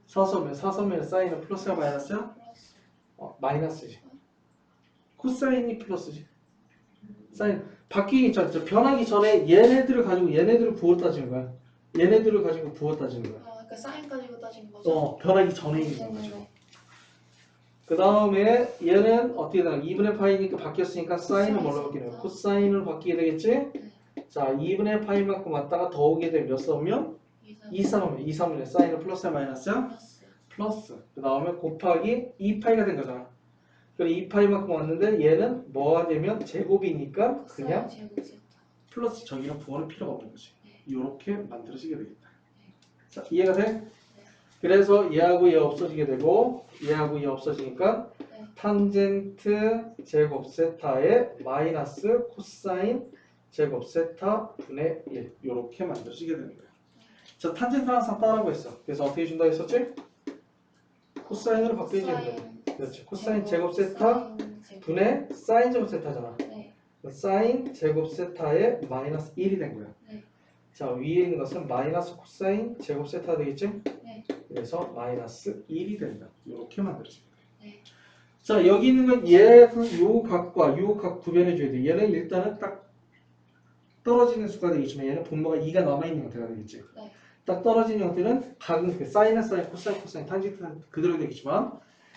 4사분면. 4사분면 사인은 플러스야 마이너스야? 플러스. 마이너스지. 코사인이 플러스지. 사인 바뀌기 전, 변하기 전에 얘네들을 가지고 얘네들을 부호 따지는 거야. 얘네들을 가지고 부호 따지는 거야. 그러니까 사인 가지고 따지는 거죠? 변하기 전에 있는 거죠. 그 다음에 얘는 어떻게 되나? 2분의 파이니까 바뀌었으니까 사인은 뭘로 바뀌나요? 코사인으로 바뀌게 되겠지? 자, 2분의 파이만큼 왔다가 더 오게 되면 몇 사분면? 2사분면 사인은 플러스야 마이너스야? 플러스. 플러스. 그 다음에 곱하기 2파이가 된 거잖아. 그럼 2파이만큼 왔는데 얘는 뭐가 되면 제곱이니까 그냥 제곱 세타. 플러스 저기는 부호는 필요가 없는 거지. 이렇게 만들어지게 되겠다. 자, 이해가 돼? 그래서 얘하고 얘 없어지게 되고 얘하고 얘 없어지니까 탄젠트 제곱 세타의 마이너스 코사인 제곱 세타 분의 1 이렇게 만들어지게 되는 거야. 자, 탄젠트 항상 따라고 했어. 그래서 어떻게 준다 했었지? 코사인으로 바뀌어지는 거야. 그렇지. 코사인 제곱 세타 분의 사인 제곱 세타잖아. 네. 사인 제곱 세타의 마이너스 1이 된 거야. 네. 자, 위에 있는 것은 마이너스 코사인 제곱 세타 되겠지? 네. 그래서 마이너스 1이 된다. 이렇게 만들어집니다. 네. 자, 여기 있는 건 얘는 요 각과 요 각 구별해 줘야 돼. 얘는 일단은 딱 떨어지는 수가 되겠지만 얘는 분모가 2가 남아있는 형태가 되겠지. 네. 딱 떨어지는 형태는 각은 그 사인은 사인, 코사인, 코사인, 탄젠트는 그대로 되겠지만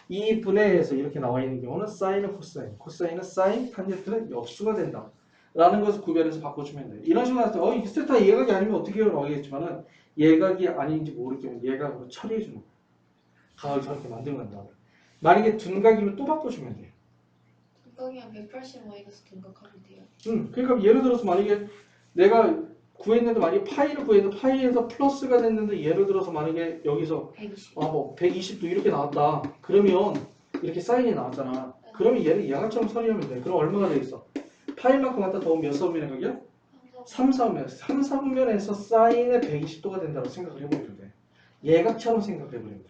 이 분해에서 이렇게 나와 있는 경우는 사인은 코사인, 코사인은 사인, 탄젠트는 역수가 된다. 라는 것을 구별해서 바꿔주면 돼. 이런 식으로 해서 이 세타 예각이 아니면 어떻게 해요? 나오겠지만은 예각이 아닌지 모르겠으면 예각으로 처리해 주는 거야. 각을 저렇게 만들고 난 다음에. 만약에 둔각이면 또 바꿔주면 돼. 둔각이면 180 마이너스 둔각하면 돼요. 그러니까 예를 들어서 만약에 내가 구했는데 만약에 파이를 구했는데 파이에서 플러스가 됐는데 예를 들어서 만약에 여기서 120. 뭐 120도 이렇게 나왔다. 그러면 이렇게 사인이 나왔잖아. 그러면 얘를 예각처럼 처리하면 돼. 그럼 얼마가 되겠어? 파이만큼 갖다 더우면 몇 사분면의 각이야? 3사분면. 3사분면에서 사인의 120도가 된다고 생각을 해버리면 돼. 예각처럼 생각을 해버리면 돼.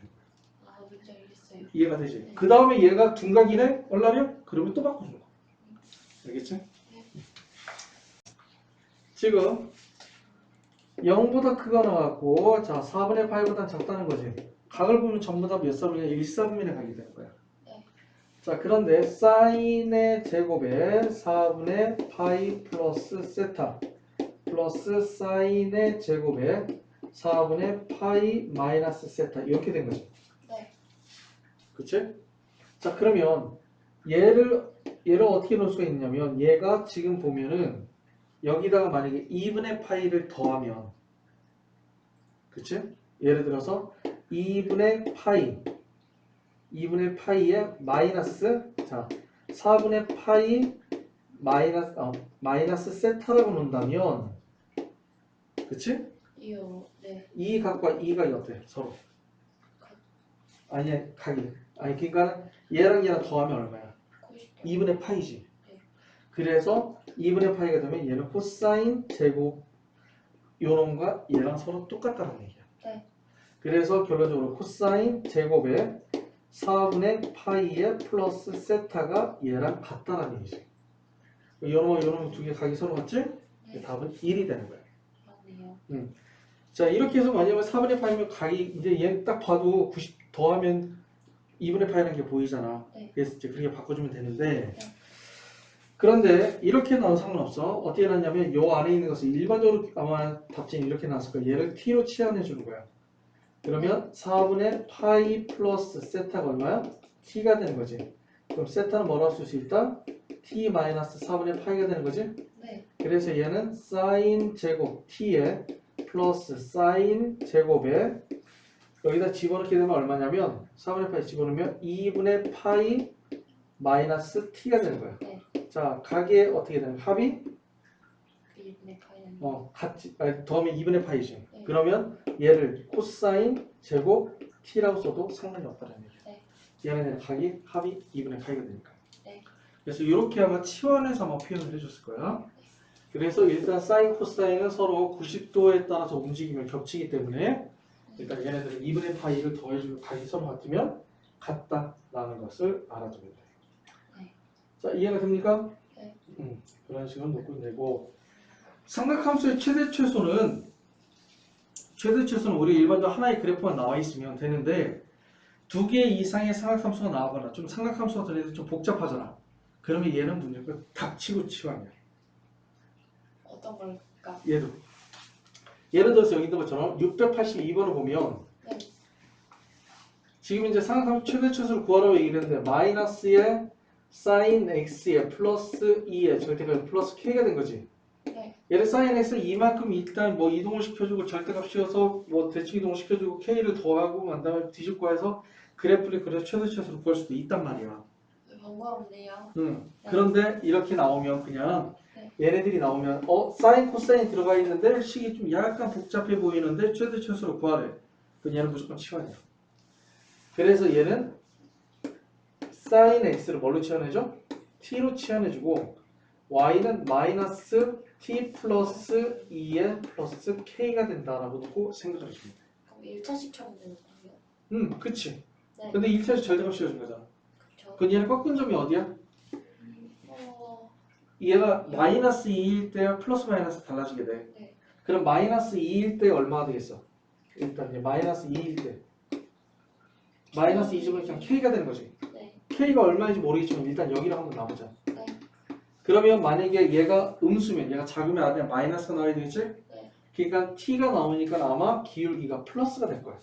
아, 뭔지 알겠어요. 이해가 되지? 네. 그 다음에 얘가 둔각이네? 얼라려? 그러면 또 바꿔주는 거야. 알겠지? 지금 0보다 크가 나왔고 자 4분의 파이보다 작다는 거지. 각을 보면 전부 다 몇 사분이야? 1사분면의 각이 되는 거야. 네. 자, 그런데 사인의 제곱에 4분의 파이 플러스 세타 플러스 사인의 제곱에 4분의 파이 마이너스 세타 이렇게 된 거죠. 네. 그치? 자, 그러면 얘를 어떻게 놓을 수가 있냐면 얘가 지금 보면은 여기다가 만약에 2분의 파이를 더하면 그치? 예를 들어서 2분의 파이에 마이너스 자 4분의 파이 마이너스 세타라고 놓는다면 그치? 이요. 네. 이 각과 이 각이 어때? 서로 아니 각이 아니 그러니까 얘랑 얘랑 더하면 얼마야? 90도. 2분의 파이지. 네. 그래서 2분의 파이가 되면 얘는 코사인 제곱 요놈과 얘랑 서로 똑같다는 얘기야. 네. 그래서 결론적으로 코사인 제곱에 4분의 파이의 플러스 세타가 얘랑 같다는 얘기지. 요놈 두 개 각이 서로 같지? 네. 답은 1이 되는 거야. 맞네요. 자 이렇게 해서 만약에 4분의 파이면 각이 이제 얘 딱 봐도 90 더하면 2분의 파이라는 게 보이잖아. 네. 그래서 이제 그렇게 바꿔주면 되는데 네. 그런데 이렇게 나와도 상관없어. 어떻게 나왔냐면 요 안에 있는 것을 일반적으로 아마 답지는 이렇게 나왔을 거야. 얘를 t로 치환해 주는 거야. 그러면 4분의 파이 플러스 세타가 얼마야? t가 되는 거지. 그럼 세타는 뭐라고 쓸 수 있다? t 마이너스 4분의 파이가 되는 거지. 네. 그래서 얘는 사인 제곱 t에 플러스 사인 제곱에 여기다 집어넣게 되면 얼마냐면 4분의 파이 집어넣으면 2분의 파이 마이너스 t가 되는 거야. 네. 자, 각의 어떻게 되는 합이 1분의 파이는 같이 더하면 2분의 파이지. 네. 그러면 얘를 코사인 제곱 t라고 써도 상관이 없다는 얘기야. 네. 얘네는 각이 합이 2분의 파이가 되니까. 네. 그래서 이렇게 아마 치환해서 아마 표현을 해줬을 거야. 그래서 일단 사인 코사인은 서로 90도에 따라서 움직임을 겹치기 때문에 일단 얘네들은 2분의 파이를 더해주고 각이 서로 같으면 같다라는 것을 알아두면 돼. 네. 자, 이해가 됩니까? 네. 그런 식으로 놓고 되고 삼각함수의 최대 최소는 우리 일반적으로 하나의 그래프만 나와 있으면 되는데 두 개 이상의 삼각함수가 나오거나 좀 삼각함수가 들어서 좀 복잡하잖아. 그러면 얘는 문제가 닥치고 치환이야. 어떤 걸까? 얘도 예를 들어서 여기 있는 것처럼 682번을 보면 네. 지금 이제 삼각함수 최대 최소를 구하라고 얘기를 했는데 마이너스에 사인 x에 플러스 2에 절대값 플러스 k가 된 거지. 네. 얘를 사인 x를 이만큼 일단 뭐 이동을 시켜주고 절대값 씌워서 뭐 대칭 이동을 시켜주고 k를 더하고 난 다음에 뒤집고 해서 그래프를 그려서 최대 최소를 구할 수도 있단 말이야. 번거롭네요. 네. 그런데 이렇게 나오면 그냥 네. 얘네들이 나오면 사인 코사인이 들어가 있는데 식이 좀 약간 복잡해 보이는데 최대 최소로 구하래. 그럼 얘는 무조건 치환이야. 그래서 얘는 사인 x를 뭘로 치환해줘? t로 치환해주고 y는 마이너스 t 플러스 2의 플러스 k가 된다라고 놓고 생각을 해줍니다. 그럼 1차식처럼 되는 거예요? 그치. 네. 근데 1차에서 절대값 씌워준 거잖아. 그렇죠. 그럼 얘는 꺾은 점이 어디야? 어, 얘가 마이너스 2일 때와 플러스 마이너스 달라지게 돼. 네. 그럼 마이너스 2일 때 얼마가 되겠어? 일단 이제 마이너스 2일 때 마이너스 2점은 그냥 k가 되는 거지. 네. k가 얼마인지 모르겠지만 일단 여기를 한번 놔보자. 네. 그러면 만약에 얘가 음수면 얘가 작으면 안에 마이너스가 나와야 되겠지? 네. 그러니까 t가 나오니까 아마 기울기가 플러스가 될 거야.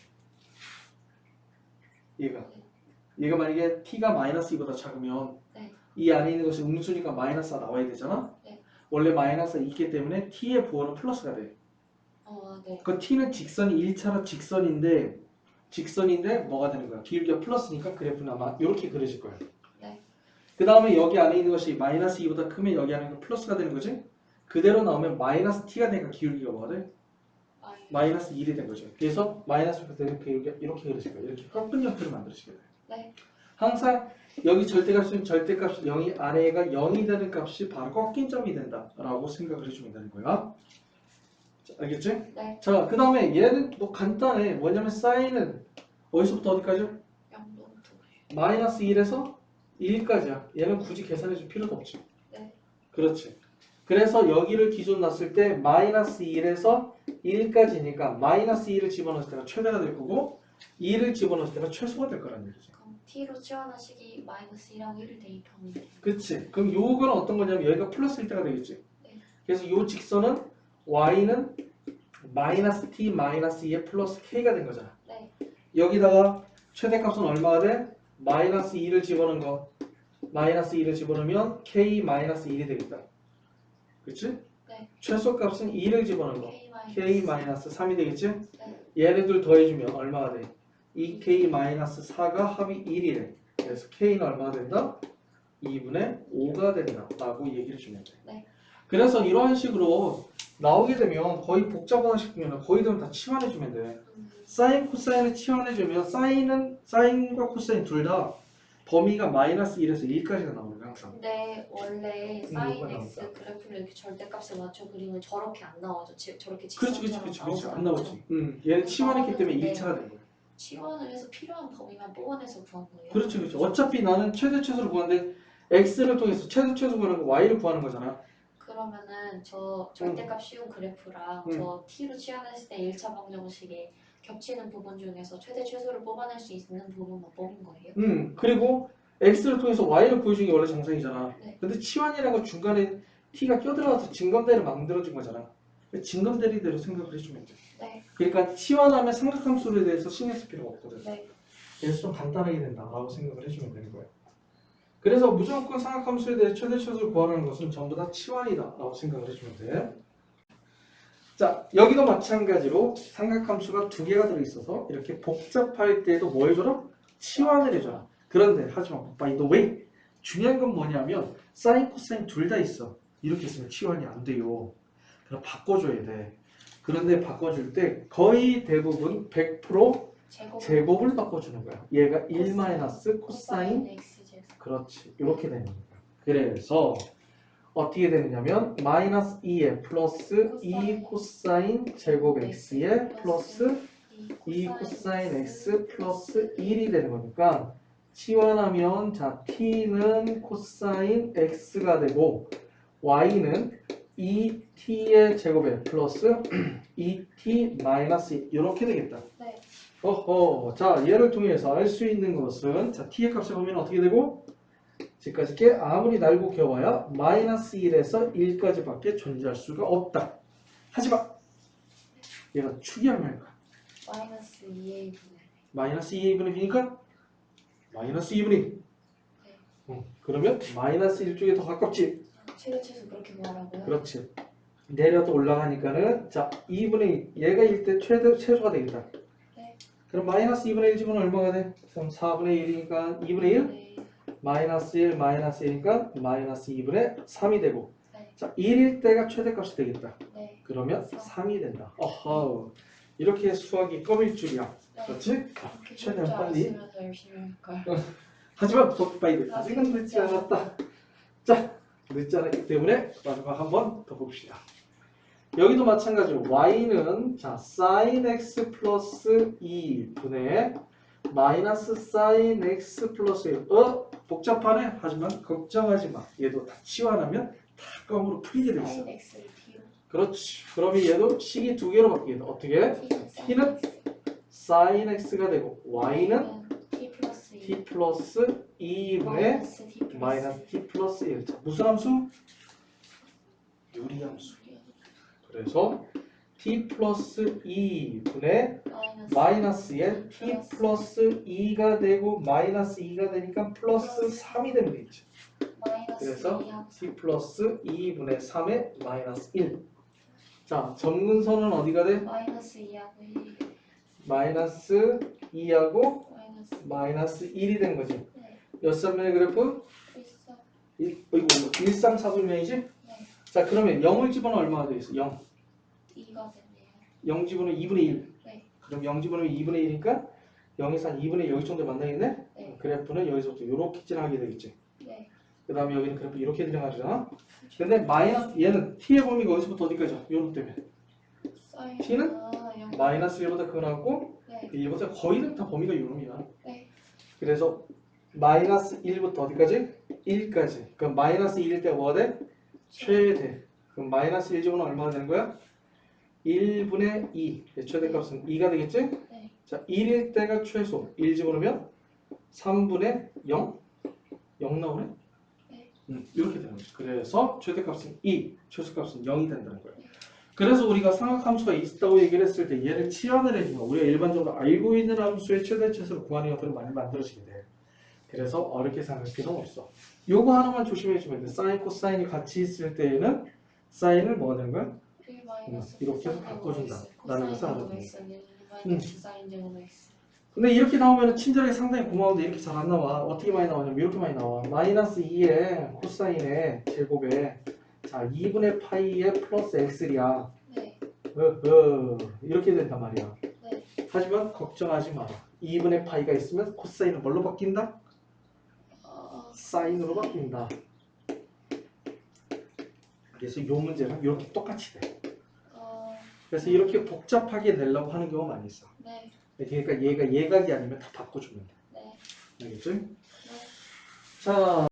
얘가 만약에 t가 마이너스 2보다 작으면 네. 이 안에 있는 것이 음수니까 마이너스가 나와야 되잖아? 네. 원래 마이너스가 있기 때문에 t의 부호는 플러스가 돼. 네. 그 t는 직선이 1차로 직선인데 뭐가 되는 거야? 기울기가 플러스니까 그래프는 아마 이렇게 그려질 거야. 네. 그 다음에 여기 안에 있는 것이 마이너스 2보다 크면 여기 안에 있는 건 플러스가 되는 거지? 그대로 나오면 마이너스 t가 되니까 기울기가 뭐가 돼? 마이너스 1이 된 거죠. 그래서 마이너스 되는 기울기가 이렇게 그려질 거야. 이렇게 꺾은 형태로 만들어지게 돼. 네. 항상 여기 절대값은 절대값 0이 아래가 0이 되는 값이 바로 꺾인 점이 된다라고 생각을 해주면 되는 거야. 자, 알겠지? 네. 자, 그 다음에 얘는 뭐 간단해. 뭐냐면 사인은 어디서부터 어디까지요? 양동투. 마이너스 1에서 1까지야. 얘는 굳이 계산해 줄 필요도 없지. 네. 그렇지. 그래서 여기를 기준 놨을 때 마이너스 1에서 1까지니까 마이너스 1을 집어넣을 때가 최대가 될 거고 2를 집어넣을 때가 최소가 될 거란 얘기죠. 그럼 t로 치환한 식이 마이너스 1하고 1을 대입하면 돼요. 그치? 그럼 요거는 어떤 거냐면 여기가 플러스일 때가 되겠지. 네. 그래서 요 직선은 y는 마이너스 t 마이너스 2에 플러스 k가 된 거잖아. 네. 여기다가 최대값은 얼마가 돼? 마이너스 2를 집어넣은 거. 마이너스 2를 집어넣으면 k 마이너스 1이 되겠다. 그치? 네. 최소값은 2를 집어넣은 거. k k 마이너스 3이 되겠지? 네. 얘네들 더해주면 얼마가 돼? 2k 마이너스 4가 합이 1이래. 그래서 k는 얼마가 된다? 2분의 5가 된다 라고 얘기를 주면 돼. 네. 그래서 이러한 식으로 나오게 되면 거의 복잡한 식이면 거의 다 치환해주면 돼. 사인 코사인을 치환해주면 사인과 코사인 둘 다 범위가 마이너스 1에서 1까지가 나오는 거야 항상. 근데 원래 뭐가 sin 나올까? x 그래프를 이렇게 절대값에 맞춰 그리면 저렇게 안 나오죠. 저렇게 그렇지 직선처럼 나오지 안 않죠. 나오지. 얘는 치환했기 때문에 네. 1차가 된 거야. 치환을 해서 필요한 범위만 뽑아내서 구한 거예요. 그렇지. 어차피 나는 최대 최소를 구하는데 x를 통해서 최소 구하는 거 y를 구하는 거잖아. 그러면은 저 절대값 쉬운 그래프랑 저 t로 치환했을 때 1차 방정식에 겹치는 부분 중에서 최대 최소를 뽑아낼 수 있는 부분만 뽑은 거예요. 그리고 x를 통해서 y를 구해주는 게 원래 정상이잖아. 네. 근데 치환이라는 건 중간에 t가 껴들어가서 증검대를 만들어준 거잖아. 증검대리대로 생각을 해주면 돼. 네. 그러니까 치환하면 삼각함수에 대해서 신경 쓸 필요가 없거든. 네. 그래서 좀 간단하게 된다라고 생각을 해주면 되는 거예요. 그래서 무조건 삼각함수에 대해 최대 최소를 구하는 것은 전부 다 치환이다라고 생각을 해주면 돼. 자, 여기도 마찬가지로 삼각함수가 두 개가 들어있어서 이렇게 복잡할 때도 뭐 해줘라? 치환을 해줘라. 그런데 하지만 by the way 중요한 건 뭐냐면 사인, 코사인 둘 다 있어. 이렇게 있으면 치환이 안 돼요. 그럼 바꿔줘야 돼. 그런데 바꿔줄 때 거의 대부분 100% 제곱을 바꿔주는 거야. 얘가 1 마이너스 코사인 x 제곱. 그렇지. 이렇게 되는 거야. 그래서 어떻게 되느냐면 마이너스 2에 플러스 2 코사인 제곱 x에 플러스 2 코사인 x 플러스 1이 되는 거니까 치환하면 자 t는 코사인 x가 되고 y는 2t의 제곱에 플러스 2t 마이너스 1 이렇게 되겠다. 네. 어허, 자 얘를 통해서 알 수 있는 것은 자 t의 값을 보면 어떻게 되고 지금까지 게 아무리 날고 겨워야 마이너스 1에서 1까지밖에 존재할 수가 없다. 하지만 얘가 축이야 말까? 마이너스 2a 분의 마이너스 2분의 b니까 마이너스 2분의 2. 그러면 마이너스 1쪽에 더 가깝지? 최대 최소 그렇게 구하라고요? 그렇지. 내려서 올라가니까는 자 2분의 2 얘가 1대 최소가 되겠다. 네. 그럼 마이너스 2분의 1 집으면 얼마가 돼? 그럼 4분의 1이니까 2분의 1? 네. 마이너스 1 마이너스 1이니까 마이너스 2분의 3이 되고 네. 자 1일 때가 최대값이 되겠다. 네. 그러면 3이 된다. 어허 이렇게 수학이 껌일 줄이야. 그렇지? 최대한 빨리. 더 열심히 할걸. 하지만 덕바이드 아직은 늦지 않았다. 자 늦지 않았기 때문에 마지막 한 번 더 봅시다. 여기도 마찬가지로 y는 자 sin x 플러스 2분의 마이너스 sin x 플러스 1. 복잡하네. 하지만 걱정하지 마. 얘도 다 치환하면 다 껌으로 풀리게 돼 있어. sin x를 t로. 그렇지. 그러면 얘도 식이 두 개로 바뀌겠다. 어떻게? t는 sin x가 되고 y는 t 플러스 2. t 플러스 2분의 마이너스 t 플러스 1. 자, 무슨 함수? 유리함수. 그래서 t 플러스 2분의 마이너스에 t 플러스 2가 되고 마이너스 2가 되니까 플러스 3이 되면 되겠죠. 그래서 t 플러스 2분의 3에 마이너스 1. 자, 점근선은 어디가 돼? 마이너스 2하고 1. 마이너스 2하고 마이너스 마이너스 1이 된 거지. 네. 몇 삼면의 그래프? 134분면이지? 네. 자, 그러면 0을 집어넣으면 얼마가 되겠어? 0. 2가 됐네요. 0 집어넣으면 2분의 1. 네. 그럼 0 집어넣으면 2분의 1이니까 0에서 한 2분의 여기 정도 만나겠네? 네. 그래프는 여기서부터 이렇게 지나가게 되겠지. 네. 그 다음에 여기는 그래프 이렇게 지나가잖아. 근데 마이너스 얘는 t의 범위가 어디서부터 어디까지야? 요런 때문에. t는 마이너스 1보다 크고 나고 네. 1보다 거의 다 범위가 요놈이야. 네. 그래서 마이너스 1부터 어디까지? 1까지. 그럼 마이너스 1일 때가 뭐가 돼? 최대. 그럼 마이너스 1제곱은 얼마가 되는 거야? 1분의 2. 최대값은 2가 되겠지? 네. 자, 1일 때가 최소. 1 집어넣으면 3분의 0? 0 나오네? 네. 이렇게 되는 거죠. 그래서 최대값은 2, 최소값은 0이 된다는 거예요. 그래서 우리가 삼각함수가 있다고 얘기를 했을 때 얘를 치환을 해주면 우리가 일반적으로 알고 있는 함수의 최대 최소를 구하는 것들은 많이 만들어지게 돼. 그래서 어렵게 생각할 필요는 없어. 요거 하나만 조심해주면 돼. 사인, 코사인이 같이 있을 때에는 사인을 뭐가 되는 거야? 이렇게 해서 바꿔준다. 라는 것을 알아두면 돼. 사인 제곱 x. 근데 이렇게 나오면 친절하게 상당히 고마운데 이렇게 잘 안 나와. 어떻게 많이 나오냐면 이렇게 많이 나와. 마이너스 2의 코사인의 제곱에 자 2분의 파이의 플러스 x야. 네. 이렇게 된단 말이야. 네. 하지만 걱정하지 마라. 2분의 파이가 있으면 코사인은 뭘로 바뀐다? 사인으로 바뀐다. 그래서 이 문제는 이렇게 똑같이 돼. 그래서 이렇게 복잡하게 되려고 하는 경우가 많이 있어. 네. 그러니까 얘가 예각이 아니면 다 바꿔주면 돼. 네. 알겠지? 네. 자.